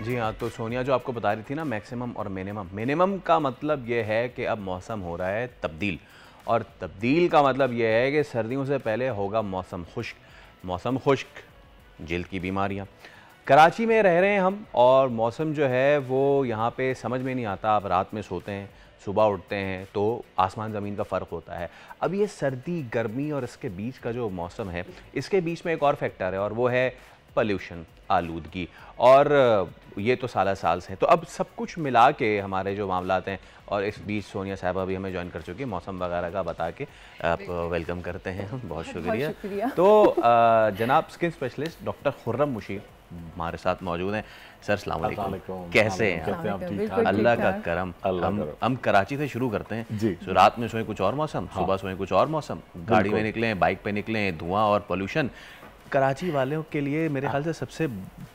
जी हाँ, तो सोनिया जो आपको बता रही थी ना मैक्सिमम और मिनिमम का मतलब ये है कि अब मौसम हो रहा है तब्दील, और तब्दील का मतलब ये है कि सर्दियों से पहले होगा मौसम खुश्क, जल्द की बीमारियाँ। कराची में रह रहे हैं हम और मौसम जो है वो यहाँ पे समझ में नहीं आता। आप रात में सोते हैं, सुबह उठते हैं तो आसमान ज़मीन का फ़र्क होता है। अब ये सर्दी गर्मी और इसके बीच का जो मौसम है, इसके बीच में एक और फैक्टर है और वो है पॉल्यूशन, आलूदगी। और ये तो साल से है। तो अब सब कुछ मिला के हमारे जो मामलात हैं, और इस बीच सोनिया साहबा भी हमें ज्वाइन कर चुकी है, मौसम वगैरह का बता के आप वेलकम करते हैं। बहुत शुक्रिया। तो जनाब skin specialist doctor Khurram Mushir हमारे साथ मौजूद हैं। सर अस्सलाम वालेकुम, कैसे हैं? अल्लाह का करम। हम कराची से शुरू करते हैं जी। तो रात में सोए कुछ और मौसम, सुबह सोए कुछ और मौसम, गाड़ी में निकलें, बाइक पे निकलें, धुआं और पोल्यूशन। कराची वालों के लिए मेरे ख्याल से सबसे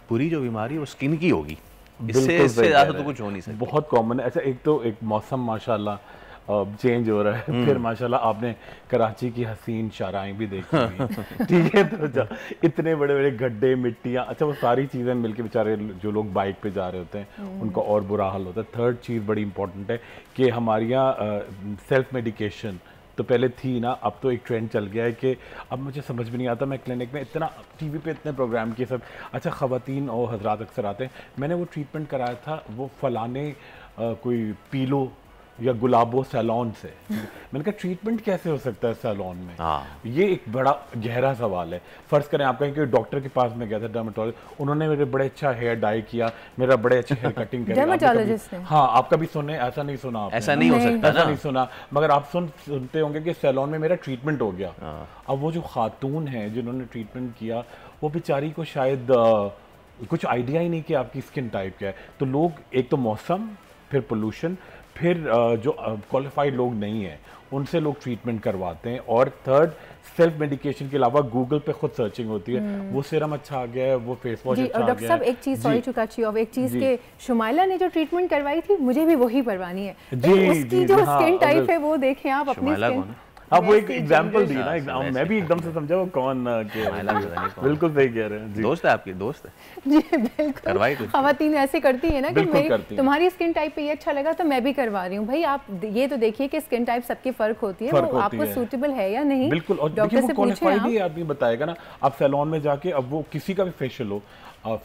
बुरी जो बीमारी वो स्किन की होगी। इससे ज़्यादा तो कुछ हो नहीं सकता। बहुत कॉमन है। अच्छा, एक मौसम माशाल्लाह चेंज हो रहा है, फिर माशाल्लाह आपने कराची की हसीन शाराएं भी देखी हुई। ठीक है, तो इतने बड़े बड़े गड्ढे, मिट्टियाँ, अच्छा वो सारी चीज़ें मिलके बेचारे जो लोग बाइक पे जा रहे होते हैं उनका और बुरा हाल होता है। थर्ड चीज़ बड़ी इंपॉर्टेंट है कि हमारे यहाँ सेल्फ मेडिकेशन तो पहले थी ना, अब तो एक ट्रेंड चल गया है कि अब मुझे समझ में नहीं आता। मैं क्लिनिक में इतना टीवी पे इतने प्रोग्राम किए सब, अच्छा ख़वातीन और हजरात अक्सर आते हैं। मैंने वो ट्रीटमेंट कराया था, वो फलाने कोई पीलो या गुलाबो सैलून से। मैंने कहा ट्रीटमेंट कैसे हो सकता है सैलून में? ये एक बड़ा गहरा सवाल है। फ़र्ज़ करें आप कहें कि डॉक्टर के पास में गया था, डर्मेटोलॉजिस्ट, उन्होंने मेरे बड़े अच्छा हेयर डाई किया, मेरा बड़े अच्छे हेयर कटिंग करी। हाँ, आप कभी सुने? ऐसा नहीं सुना आपने? ऐसा नहीं हो सकता, ऐसा नहीं सुना, मगर आप सुनते होंगे कि सैलून में मेरा ट्रीटमेंट हो गया। अब वो जो खातून है जिन्होंने ट्रीटमेंट किया, वो बेचारी को शायद कुछ आइडिया ही नहीं कि आपकी स्किन टाइप क्या है। तो लोग, एक तो मौसम, फिर पोल्यूशन, फिर जो क्वालिफाइड लोग नहीं हैं उनसे लोग ट्रीटमेंट करवाते हैं, और थर्ड सेल्फ मेडिकेशन के अलावा गूगल पे खुद सर्चिंग होती है, वो सीरम अच्छा आ गया है, वो फेस वॉश अच्छा आ गया है। डॉक्टर साहब एक चीज, sorry to cut you off, एक चीज के शुमाइला ने जो ट्रीटमेंट करवाई थी मुझे भी वही करवानी है। उसकी जो स्किन टाइप है वो देखें आप अपनी स्किन। हाँ, वो एक एग्जांपल दी ना, मैं भी एकदम से समझा वो कौन के। बिल्कुल सही कह रहे हैं। दोस्त है आपकी? दोस्त है जी बिल्कुल। करवाई तो खवातीन ऐसे करती है ना कि मेरी तुम्हारी स्किन टाइप पे ये अच्छा लगा तो मैं भी करवा रही हूँ। भाई आप ये तो देखिए कि स्किन टाइप सबकी फर्क होती है, वो आपको सूटेबल है या नहीं। बिल्कुल, और डॉक्टर से क्वालिफाइड ही आदमी बताएगा ना। आप सैलून में जाके, अब वो किसी का भी फेशियल हो,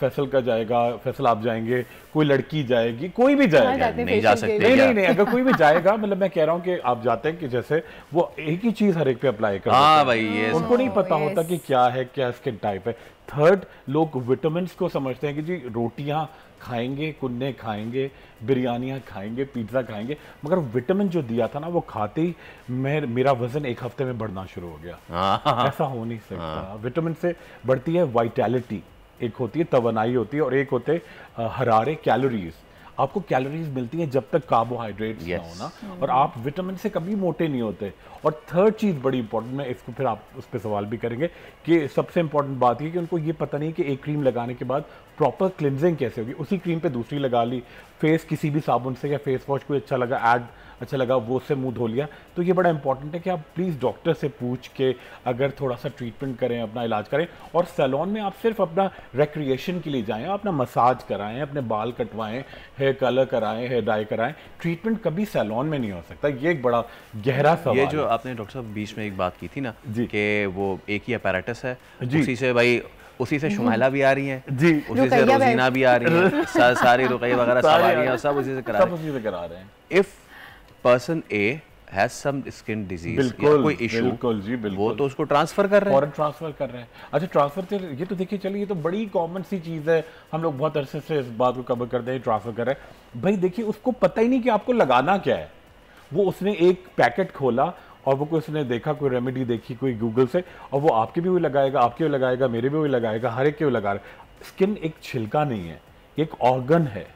फैसल का जाएगा, फैसल आप जाएंगे, कोई लड़की जाएगी, कोई भी जाएगा, नहीं जा सकते। नहीं, अगर कोई भी जाएगा, मतलब मैं कह रहा हूँ कि आप जाते हैं कि जैसे वो एक ही चीज हर एक पे अप्लाई करते हैं। हाँ भाई, ये उनको नहीं पता होता कि क्या है, क्या स्किन टाइप है। थर्ड, लोग विटामिन को समझते हैं कि जी रोटियां खाएंगे, कुन्ने खाएंगे, बिरयानियां खाएंगे, पिज्जा खाएंगे, मगर विटामिन जो दिया था ना वो खाते ही मेरा वजन एक हफ्ते में बढ़ना शुरू हो गया। ऐसा हो नहीं सकता। विटामिन से बढ़ती है वाइटैलिटी, एक होती है तवानाई होती है, और एक होते हैं हरारे, कैलोरीज। आपको कैलोरीज मिलती हैं जब तक कार्बोहाइड्रेट्स ना हो ना, और आप विटामिन से कभी मोटे नहीं होते। और थर्ड चीज़ बड़ी इंपॉर्टेंट, मैं इसको फिर आप उस पर सवाल भी करेंगे कि सबसे इंपॉर्टेंट बात ये कि उनको ये पता नहीं कि एक क्रीम लगाने के बाद प्रॉपर क्लिनजिंग कैसे होगी। उसी क्रीम पे दूसरी लगा ली, फेस किसी भी साबुन से या फेस वॉश कोई अच्छा लगा, अच्छा लगा, वो से मुंह धो लिया। तो ये बड़ा इंपॉर्टेंट है कि आप प्लीज़ डॉक्टर से पूछ के अगर थोड़ा सा ट्रीटमेंट करें, अपना इलाज करें। और सैलून में आप सिर्फ अपना रिक्रिएशन के लिए जाएं, अपना मसाज कराएं, अपने बाल कटवाएं, हेयर कलर कराएं, हेयर डाई कराएं। ट्रीटमेंट कभी सैलून में नहीं हो सकता। ये एक बड़ा गहरा सवाल है। ये जो आपने डॉक्टर साहब बीच में एक बात की थी ना कि वो एक ही अपैरेटस है, उसी से भाई उसी से शुमाइला भी आ रही हैं जी, उसी से रोजीना भी आ रही हैं, सारी रुकैया वगैरह सब आ रही हैं, सब उसी से करा रहे हैं। If person A has some skin disease या कोई इशू, बिल्कुल जी, बिल्कुल, वो तो उसको ट्रांसफर कर रहे हैं, फौरन ट्रांसफर कर रहे हैं। अच्छा, ट्रांसफर से ये तो देखिए, चलिए ये तो बड़ी कॉमन सी चीज़ है, हम लोग बहुत अरसे से इस बात को कवर करते हैं, ट्रांसफर कर रहे हैं। भाई देखिए, उसको पता ही नहीं कि आपको लगाना क्या है। वो उसने एक पैकेट खोला और वो कोई उसने देखा, कोई रेमेडी देखी कोई गूगल से, और वो आपके भी वही लगाएगा, आपके भी लगाएगा, मेरे भी वही लगाएगा, हर एक के भी लगा रहा है। स्किन एक छिलका नहीं है, एक ऑर्गन है।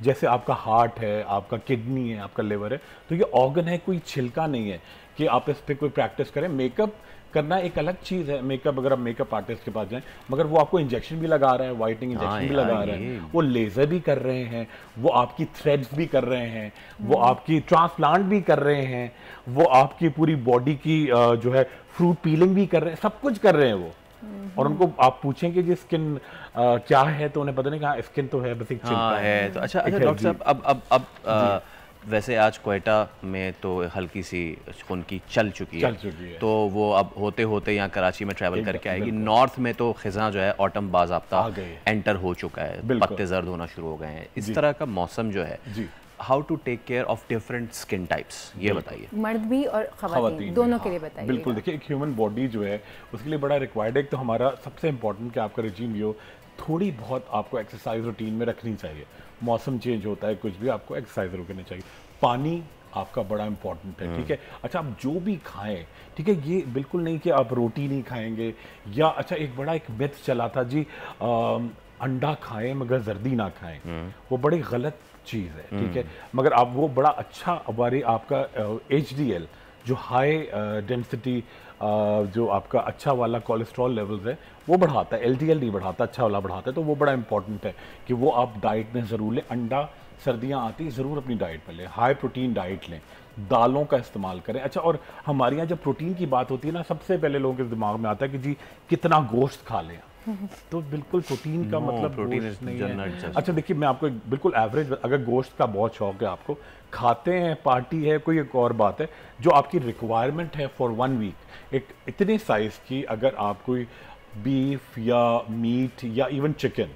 जैसे आपका हार्ट है, आपका किडनी है, आपका लिवर है, तो ये ऑर्गन है, कोई छिलका नहीं है कि आप इस पर कोई प्रैक्टिस करें। मेकअप करना एक अलग चीज़ है। मेकअप, अगर आप मेकअप आर्टिस्ट के पास जाएं, मगर वो आपको इंजेक्शन भी लगा रहे हैं, वाइटनिंग इंजेक्शन भी लगा रहे हैं, वो लेज़र भी कर रहे हैं, वो आपकी थ्रेड्स भी कर रहे हैं, वो आपकी ट्रांसप्लांट भी कर रहे हैं, वो आपकी पूरी बॉडी की जो है फ्रूट पीलिंग भी कर रहे हैं, सब कुछ कर रहे हैं वो। और उनको आप पूछेंगे कि स्किन क्या है, तो उन्हें पता नहीं, कहा स्किन तो है, बस एक छिलका है। तो अच्छा डॉक्टर साहब, अब वैसे आज क्वेटा में तो हल्की सी उनकी चल चुकी है, तो वो अब होते होते यहाँ कराची में ट्रैवल करके आएगी। नॉर्थ में तो खिज़ां जो है ऑटम बाज़ाब्ता एंटर हो चुका है, पत्ते जर्द होना शुरू हो गए हैं। इस तरह का मौसम जो है, how to take care of different skin types, ये बताइए। मर्द भी और ख़वातीन दोनों के लिए बताइए। बिल्कुल, देखिए, एक ह्यूमन बॉडी जो है उसके लिए बड़ा रिक्वायर्ड है। एक तो हमारा सबसे इंपॉर्टेंट कि आपका रिजीम ये हो, थोड़ी बहुत आपको एक्सरसाइज रूटीन में रखनी चाहिए। मौसम चेंज होता है, कुछ भी आपको एक्सरसाइज रखनी चाहिए। पानी आपका बड़ा इंपॉर्टेंट है, ठीक है। अच्छा, आप जो भी खाएं, ठीक है, ये बिल्कुल नहीं कि आप रोटी नहीं खाएंगे, या अच्छा एक बड़ा एक मिथ चला था जी, अंडा खाएं मगर जर्दी ना खाएं, वो बड़ी गलत चीज़ है, ठीक है। मगर आप वो बड़ा अच्छा हमारे आपका HDL जो हाई डेंसिटी जो आपका अच्छा वाला कोलेस्ट्रॉल लेवल्स है वो बढ़ाता है, LDL नहीं बढ़ाता, अच्छा वाला बढ़ाता है। तो वो बड़ा इंपॉर्टेंट है कि वो आप डाइट में ज़रूर लें। अंडा सर्दियाँ आती ज़रूर अपनी डाइट में लें, हाई प्रोटीन डाइट लें, दालों का इस्तेमाल करें। अच्छा, और हमारे यहाँ जब प्रोटीन की बात होती है ना, सबसे पहले लोगों के दिमाग में आता है कि जी कितना गोश्त खा लें, तो बिल्कुल प्रोटीन का मतलब गोश्त नहीं है। अच्छा देखिए, मैं आपको बिल्कुल एवरेज, अगर गोश्त का बहुत शौक है आपको, खाते हैं, पार्टी है, कोई एक और बात है। जो आपकी रिक्वायरमेंट है फॉर 1 वीक, एक इतने साइज़ की, अगर आप कोई बीफ या मीट या इवन चिकन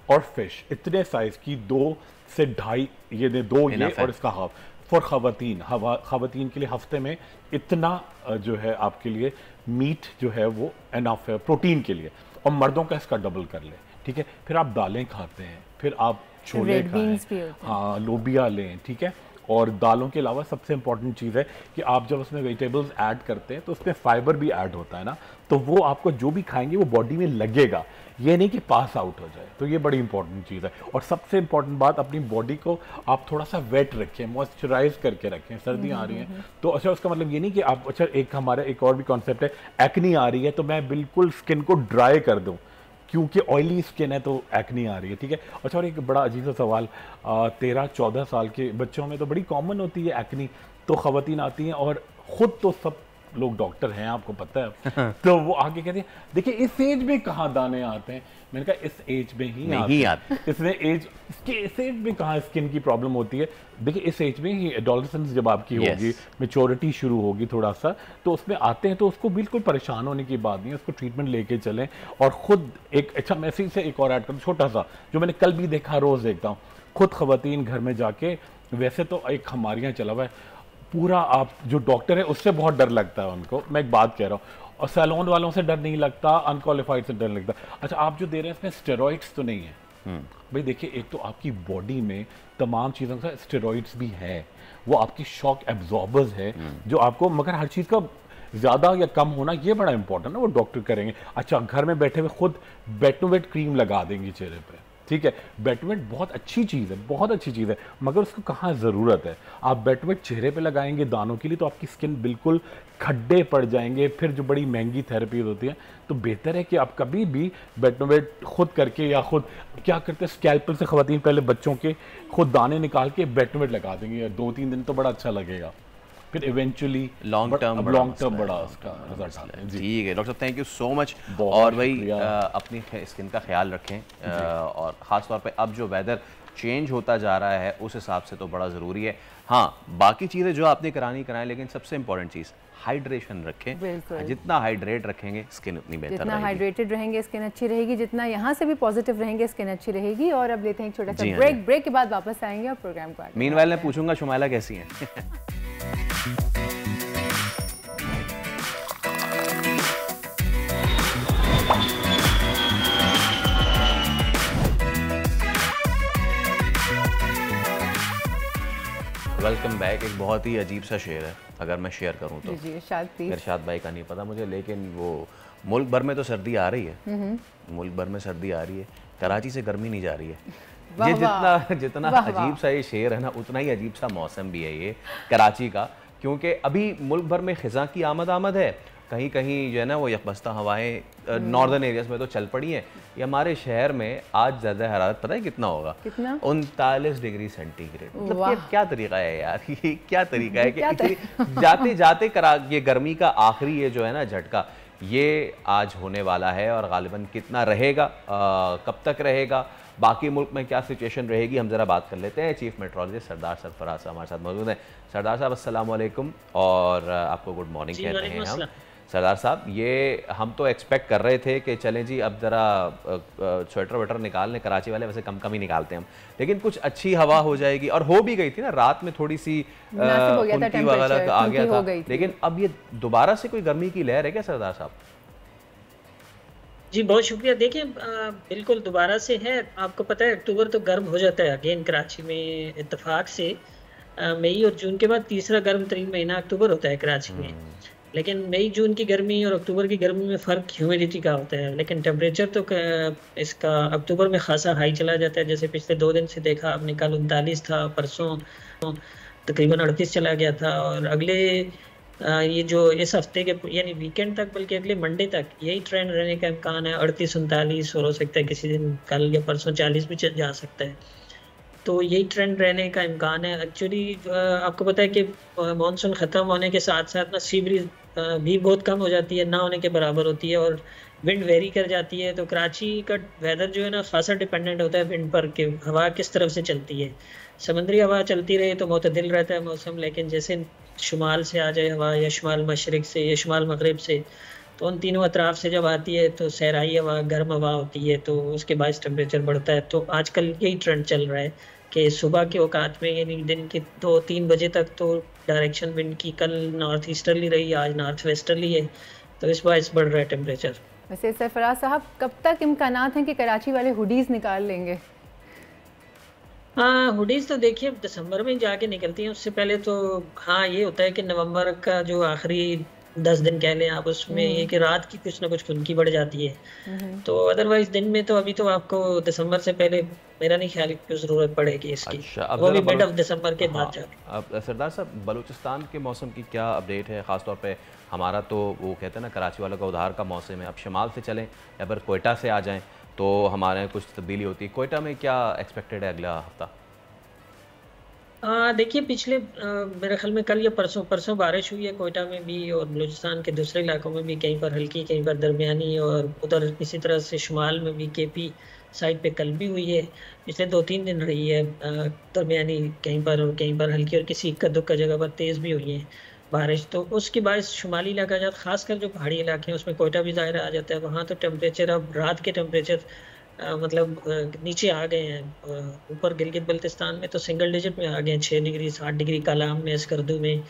और फिश, इतने साइज़ की 2 से 2.5, ये 2 ये और इसका हाफ फॉर ख़वातीन के लिए हफ्ते में इतना जो है आपके लिए मीट जो है वो एनफ है प्रोटीन के लिए, और मर्दों का इसका डबल कर ले, ठीक है। फिर आप दालें खाते हैं, फिर आप छोले खाएं, हाँ, लोबिया लें, ठीक है। और दालों के अलावा सबसे इंपॉर्टेंट चीज़ है कि आप जब उसमें वेजिटेबल्स ऐड करते हैं तो उसमें फाइबर भी ऐड होता है ना, तो वो आपको जो भी खाएंगे वो बॉडी में लगेगा, ये नहीं कि पास आउट हो जाए। तो ये बड़ी इंपॉर्टेंट चीज़ है। और सबसे इंपॉर्टेंट बात, अपनी बॉडी को आप थोड़ा सा वेट रखें, मॉइस्चराइज करके रखें। सर्दियाँ आ रही हैं तो अच्छा, उसका मतलब ये नहीं कि आप अच्छा, एक हमारा एक और भी कॉन्सेप्ट है, एक्नी आ रही है तो मैं बिल्कुल स्किन को ड्राई कर दूँ क्योंकि ऑयली स्किन है तो एक्नी आ रही है, ठीक है। अच्छा, और एक बड़ा अजीब सा सवाल, 13-14 साल के बच्चों में तो बड़ी कॉमन होती है एक्नी, तो ख़वातीन आती हैं और ख़ुद तो सब लोग डॉक्टर हैं, आपको पता है तो वो आगे कहते हैं देखिए इस एज में कहाँ दाने आते हैं। मैंने कहा इस एज में ही नहीं आते। इसमें इस एज में कहाँ स्किन की प्रॉब्लम होती है। देखिए इस एज में ही एडोलेसेंस जब आपकी होगी, मैच्योरिटी शुरू होगी थोड़ा सा, तो उसमें आते हैं तो उसको बिल्कुल परेशान होने की बात नहीं है, उसको ट्रीटमेंट लेके चलें। और ख़ुद एक अच्छा मैसेज से एक और ऐड करूँ छोटा सा, जो मैंने कल भी देखा, रोज़ देखता हूँ, खुद ख़वातीन घर में जाके, वैसे तो एक हमारे यहाँ चला हुआ है पूरा, आप जो डॉक्टर है उससे बहुत डर लगता है उनको, मैं एक बात कह रहा हूँ, और सैलून वालों से डर नहीं लगता, अनक्वालिफाइड से डर लगता। अच्छा, आप जो दे रहे हैं इसमें स्टेरॉइड्स तो नहीं है भाई। देखिए एक तो आपकी बॉडी में तमाम चीज़ों का स्टेरॉइड्स भी है, वो आपकी शॉक एब्जॉर्बर्स है जो आपको, मगर हर चीज़ का ज़्यादा या कम होना ये बड़ा इंपॉर्टेंट है, वो डॉक्टर करेंगे। अच्छा, घर में बैठे हुए खुद बेटनोवेट क्रीम लगा देंगे चेहरे पे, ठीक है। बेटनोवेट बहुत अच्छी चीज़ है, बहुत अच्छी चीज़ है, मगर उसको कहाँ ज़रूरत है। आप बेटनोवेट चेहरे पे लगाएंगे दानों के लिए तो आपकी स्किन बिल्कुल खड्डे पड़ जाएंगे, फिर जो बड़ी महंगी थेरेपीज होती है। तो बेहतर है कि आप कभी भी बेटनोवेट खुद करके, या खुद क्या करते हैं स्कैल्पल से ख़वातीन पहले बच्चों के खुद दाने निकाल के बेटनोवेट लगा देंगे, 2-3 दिन तो बड़ा अच्छा लगेगा, फिर इवेंचुअली लॉन्ग टर्म बड़ा उसका रिजल्ट आता है। ठीक है doctor, thank you so much. और भाई अपनी स्किन का ख्याल रखें, और ख़ास तौर पे अब जो वेदर चेंज होता जा रहा है उस हिसाब से तो बड़ा ज़रूरी है। हाँ, बाकी चीज़ें जो आपने कराएं, लेकिन सबसे इंपॉर्टेंट चीज़ हाइड्रेशन रखें। जितना हाइड्रेट रखेंगे स्किन उतनी बेहतर रहेगी। जितना हाइड्रेटेड रहेंगे स्किन अच्छी रहेगी, जितना यहाँ से भी पॉजिटिव रहेंगे स्किन अच्छी रहेगी। और अब लेते हैं एक छोटा सा ब्रेक के बाद वापस आएंगे और प्रोग्राम को। मीनवाइल मैं पूछूंगा शुमाइला कैसी हैं। Welcome back. एक बहुत ही अजीब सा शेर है, अगर मैं शेयर करूं तो। जी इरशाद भाई का नहीं पता मुझे, लेकिन वो मुल्क भर में तो सर्दी आ रही है, मुल्क भर में सर्दी आ रही है, कराची से गर्मी नहीं जा रही है। ये जितना अजीब सा ये शेर है ना, उतना ही अजीब सा मौसम भी है ये कराची का, क्योंकि अभी मुल्क भर में खिज़ा की आमद है। कहीं कहीं जो है ना वो यकबस्ता हवाएं नॉर्दर्न एरियाज में तो चल पड़ी हैं। ये हमारे शहर में आज ज़्यादा हरारत पता है कितना होगा? 39 डिग्री सेंटीग्रेड। मतलब ये क्या तरीका है यार, ये क्या तरीका है कि जाते जाते ये गर्मी का आखिरी ये जो है ना झटका, ये आज होने वाला है। और गालिबन कितना रहेगा, कब तक रहेगा, बाकी मुल्क में क्या सिचुएशन रहेगी, हम ज़रा बात कर लेते हैं। चीफ मेट्रोलॉजिस्ट सरदार सरफराज साहब हमारे साथ मौजूद हैं। सरदार साहब अस्सलाम वालेकुम, और आपको गुड मॉर्निंग कहते हैं हम। सरदार साहब, ये हम तो एक्सपेक्ट कर रहे थे कि चलें जी अब ज़रा स्वेटर वेटर निकाल लें, कराची वाले वैसे कम ही निकालते हैं हम, लेकिन कुछ अच्छी हवा हो जाएगी। और हो भी गई थी ना, रात में थोड़ी सी खुनकी वगैरह आ गया था, लेकिन अब ये दोबारा से कोई गर्मी की लहर है क्या सरदार साहब? जी बहुत शुक्रिया। देखिए बिल्कुल दोबारा से है। आपको पता है अक्टूबर तो गर्म हो जाता है अगेन कराची में, इत्तेफाक से मई और जून के बाद तीसरा गर्म तरीन महीना अक्टूबर होता है कराची में। लेकिन मई जून की गर्मी और अक्टूबर की गर्मी में फ़र्क ह्यूमिडिटी का होता है, लेकिन टेम्परेचर तो इसका अक्टूबर में खासा हाई चला जाता है। जैसे पिछले 2 दिन से देखा आपने, कल 39 था, परसों तकरीबन 38 चला गया था, और अगले ये जो इस हफ्ते के यानी वीकेंड तक, बल्कि अगले मंडे तक यही ट्रेंड रहने का इम्कान है। 38-39 और हो सकता है किसी दिन कल या परसों 40 भी जा सकता है। तो यही ट्रेंड रहने का इम्कान है। एक्चुअली आपको पता है कि मानसून ख़त्म होने के साथ साथ ना सी ब्रीज भी बहुत कम हो जाती है, ना होने के बराबर होती है, और विंड वेरी कर जाती है। तो कराची का वेदर जो है ना खासा डिपेंडेंट होता है विंड पर, कि हवा किस तरफ से चलती है। समुद्री हवा चलती रहे तो मुतदिल रहता है मौसम, लेकिन जैसे शुमाल से आ जाए हवा, या शुमाल मशरिक से या शुमाल मगरिब से, तो उन तीनों अतराफ से जब आती है तो सहराई हवा, गर्म हवा होती है, तो उसके बायस टेम्परेचर बढ़ता है। तो आजकल यही ट्रेंड चल रहा है कि सुबह के औकात में यानी दिन के 2-3 बजे तक तो डायरेक्शन विंड की कल नॉर्थ ईस्टर्ली रही, आज नॉर्थ वेस्टर्ली है, तो इस बायस बढ़ रहा है टेम्परेचर। वैसे सरफराज साहब, कब तक इम्कानात हैं कि कराची वाले हुडीज़ निकाल लेंगे? हाँ, हुडीज़ तो देखिए दिसंबर में जाके निकलती हैं, उससे पहले तो हाँ, ये होता है कि नवंबर का जो आखिरी 10 दिन कह लें आप, उसमें ये कि रात की कुछ ना कुछ खुनकी बढ़ जाती है। तो अदरवाइज़ दिन में तो अभी तो आपको दिसंबर से पहले मेरा नहीं ख्याल कि ज़रूरत पड़ेगी इसकी। अच्छा, अब वो ज़रा भी मिड ऑफ दिसंबर के बाद हाँ, जाके। अब सरदार साहब बलूचिस्तान के मौसम की क्या अपडेट है? ख़ास तौर पे हमारा तो वो कहते हैं ना कराची वालों का उधार का मौसम है। अब शुमाल से चलें या फिर कोयटा से आ जाएं तो हमारे यहाँ कुछ तब्दीली होती है। कोयटा में क्या एक्सपेक्टेड है अगला हफ्ता? देखिए पिछले मेरे ख्याल में कल या परसों परसों बारिश हुई है कोयटा में भी, और बलूचिस्तान के दूसरे इलाकों में भी, कहीं पर हल्की कहीं पर दरमियानी, और उधर इसी तरह से शुमाल में भी केपी साइड पे कल भी हुई है। पिछले 2-3 दिन रही है दरमियानी कहीं पर और कहीं पर हल्की, और किसी इक्का दुक्का जगह पर तेज़ भी हुई है बारिश। तो उसके बायस शुमाली इलाका जाता, खासकर जो पहाड़ी इलाके हैं उसमें कोयटा भी ज़ाहिर आ जाता है। वहाँ तो टेम्परेचर अब रात के टेम्परेचर मतलब नीचे आ गए हैं। ऊपर गिलगित बल्तिस्तान में तो सिंगल डिजिट में आ गए हैं, 6 डिग्री 7 डिग्री कालाम में, स्कर्दू में,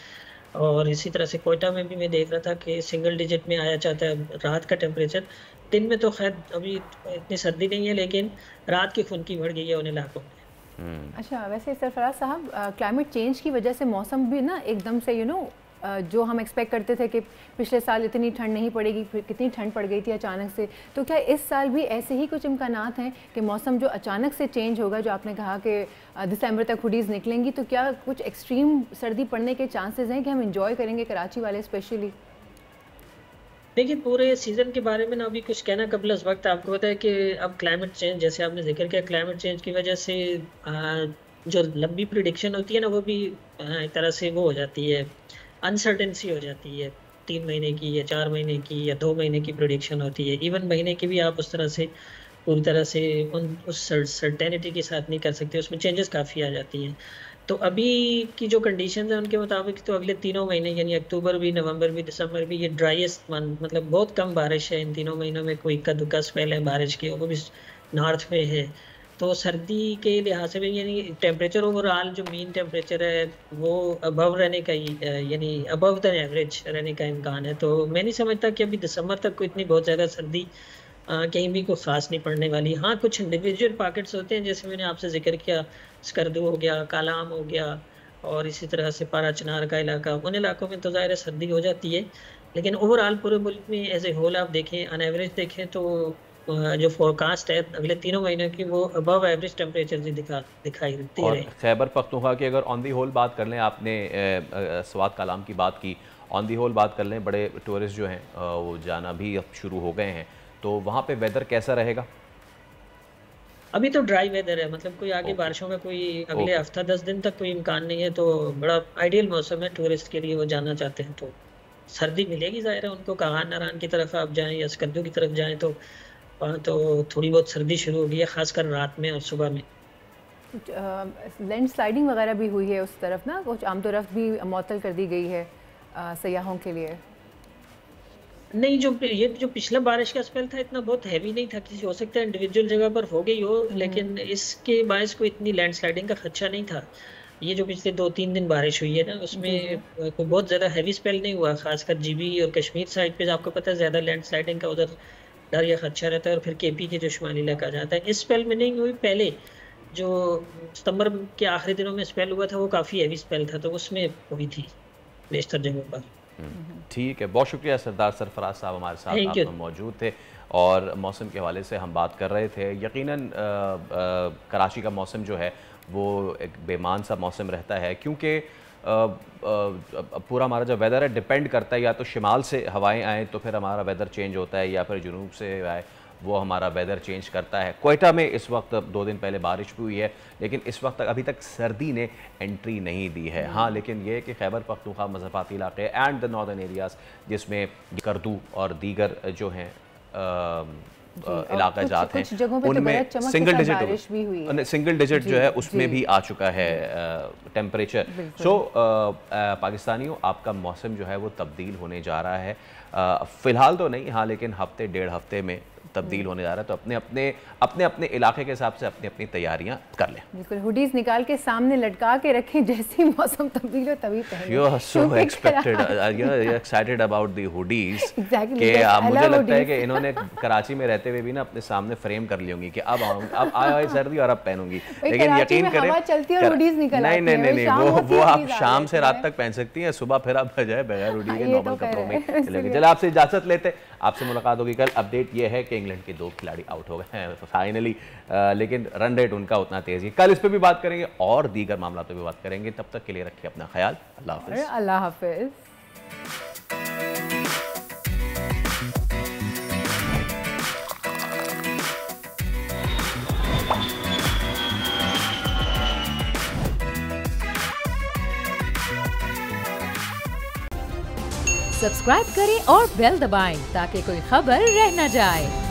और इसी तरह से कोयटा में भी मैं देख रहा था कि सिंगल डिजिट में आया चाहता है रात का टेम्परेचर। दिन में तो खैर अभी इतनी सर्दी नहीं है, लेकिन रात की खुनकी बढ़ गई है उन इलाकों में। अच्छा, वैसे सरफराज साहब क्लाइमेट चेंज की वजह से मौसम भी ना एकदम से जो हम एक्सपेक्ट करते थे कि पिछले साल इतनी ठंड नहीं पड़ेगी, फिर कितनी ठंड पड़ गई थी अचानक से, तो क्या इस साल भी ऐसे ही कुछ इम्कानात हैं कि मौसम जो अचानक से चेंज होगा? जो आपने कहा कि दिसंबर तक हुडीज़ निकलेंगी, तो क्या कुछ एक्सट्रीम सर्दी पड़ने के चांसेस हैं कि हम इंजॉय करेंगे कराची वाले स्पेशली? देखिए पूरे सीज़न के बारे में ना अभी कुछ कहना कबल इस वक्त। आपको पता है कि अब क्लाइमेट चेंज, जैसे आपने जिक्र किया, क्लाइमेट चेंज की वजह से जो लंबी प्रिडिक्शन होती है ना, वो भी एक तरह से वो हो जाती है, अनसर्टेनिटी हो जाती है। 3 महीने की या 4 महीने की या 2 महीने की प्रिडिक्शन होती है। इवन महीने की भी आप उस तरह से पूरी तरह से उस सर्टेनिटी के साथ नहीं कर सकते, उसमें चेंजेस काफ़ी आ जाती हैं। तो अभी की जो कंडीशंस हैं उनके मुताबिक तो अगले तीनों महीने यानी अक्टूबर भी, नवंबर भी, दिसंबर भी, ये ड्राइएस्ट मंथ, मतलब बहुत कम बारिश है इन तीनों महीनों में। कोई इक्का दुक्का स्पेल है बारिश की, वो भी नॉर्थ में है। तो सर्दी के लिहाज से भी यानी टेम्परेचर ओवरऑल जो मीन टेम्परेचर है वो अबव रहने का ही यानी अबव द एवरेज रहने का इम्कान है। तो मैं नहीं समझता कि अभी दिसंबर तक कोई इतनी बहुत ज़्यादा सर्दी कहीं भी कोई ख़ास नहीं पड़ने वाली। हाँ, कुछ इंडिविजुअल पॉकेट्स होते हैं, जैसे मैंने आपसे जिक्र किया, स्कर्दू हो गया, कालाम हो गया, और इसी तरह से पारा चिनार का इलाका, उन इलाकों में तो ज़ाहिर सर्दी हो जाती है। लेकिन ओवरऑल पूरे मुल्क में एज ए होल आप देखें, ऑन एवरेज देखें तो जो फोरकास्ट है अगले तीनों महीनों की, वो अबव एवरेज टेम्परेचर दिखाई देती है। खैबर पख्तूनख्वा की अगर ऑन दी होल बात कर लें, आपने स्वात कालाम की बात की, ऑन दी होल बात कर लें, बड़े टूरिस्ट जो हैं वो जाना भी अब शुरू हो गए हैं, तो वहाँ पे वेदर कैसा रहेगा? अभी तो ड्राई वेदर है, मतलब कोई आगे बारिशों का कोई अगले हफ्ता 10 दिन तक कोई इम्कान नहीं है। तो बड़ा आइडियल मौसम है टूरिस्ट के लिए, वो जाना चाहते हैं तो सर्दी मिलेगी ज़ाहिर है उनको। कहान नारान की तरफ आप जाएं या स्कर्दू की तरफ जाएं तो वहाँ तो थोड़ी बहुत सर्दी शुरू हो गई है, खासकर रात में और सुबह में। कुछ लैंड स्लाइडिंग वगैरह भी हुई है उस तरफ ना, कुछ आमतौरफ भी मअतल कर दी गई है सयाहों के लिए? नहीं, जो पिछला बारिश का स्पेल था इतना बहुत हैवी नहीं था, किसी हो सकता है इंडिविजुअल जगह पर हो गई हो, लेकिन इसके बायस कोई इतनी लैंडस्लाइडिंग का खदशा नहीं था। ये जो पिछले 2-3 दिन बारिश हुई है ना, उसमें कोई बहुत ज़्यादा हैवी स्पेल नहीं हुआ। खासकर जीबी और कश्मीर साइड पे आपको पता है ज़्यादा लैंडस्लाइडिंग का उधर डर या खदशा रहता है, और फिर केपी के जो शुमाली इलाका जाता है। इस स्पेल में नहीं हुई, पहले जो सितंबर के आखिरी दिनों में स्पेल हुआ था वो काफ़ी हैवी स्पेल था, तो उसमें हुई थी बेशतर जगहों पर। ठीक है, बहुत शुक्रिया सरदार सरफराज साहब हमारे साथ आप मौजूद थे और मौसम के हवाले से हम बात कर रहे थे। यकीनन कराची का मौसम जो है वो एक बेमान सा मौसम रहता है, क्योंकि पूरा हमारा जो वेदर है डिपेंड करता है, या तो शिमाल से हवाएं आएँ तो फिर हमारा वेदर चेंज होता है, या फिर जुनूब से आए वो हमारा वेदर चेंज करता है। कोयटा में इस वक्त 2 दिन पहले बारिश भी हुई है, लेकिन इस वक्त अभी तक सर्दी ने एंट्री नहीं दी है। हाँ, लेकिन ये कि खैबर पख्तूनख्वा मज़ाफ़ाती इलाके एंड द नॉर्दर्न एरियाज़, जिसमें करदू और दीगर जो हैं इलाका जात हैं, उनमें सिंगल डिजिट जो है उसमें भी आ चुका है टेम्परेचर। सो पाकिस्तानियों, आपका मौसम जो है वो तब्दील होने जा रहा है। फ़िलहाल तो नहीं, हाँ, लेकिन हफ्ते 1.5 हफ्ते में तब्दील होने जा रहा है, तो अपने अपने इलाके के हिसाब से अपनी अपनी तैयारियां कर लें। बिल्कुल, हुडीज निकाल के सामने लटका के रखें, जैसे ही मौसम तब्दील हो तभी पहनें। You are so excited about the hoodies Exactly, कि I मुझे love लगता है hoodies. कि इन्होंने कराची में रहते हुए भी ना अपने सामने फ्रेम कर ली होंगी कि अब आए सर्दी और अब पहनूंगी। लेकिन कराची यकीन में करें हवा चलती है और hoodies निकल आती नहीं हैं, नहीं नहीं, शाम होती वो है, आप hoodies आ शाम से जाती रात हैं। तक पहन सकती हैं, सुबह फिर आप बजाय बगैर हुडी के ये तो नॉर्मल कह कपड़ों रहे में हैं, चलेंगे। इसलिए। चलो आपसे इजाजत लेते, आपसे मुलाकात होगी कल। अपडेट ये है कि इंग्लैंड के 2 खिलाड़ी आउट हो गए हैं फाइनली, लेकिन रन रेट उनका उतना तेज है। कल इस पर भी बात करेंगे और दीगर मामला पे भी बात करेंगे। तब तक के लिए रखिए अपना ख्याल। अल्लाह हाफिज़। अल्लाह हाफिज़। सब्सक्राइब करें और बेल दबाएं ताकि कोई खबर रह न जाए।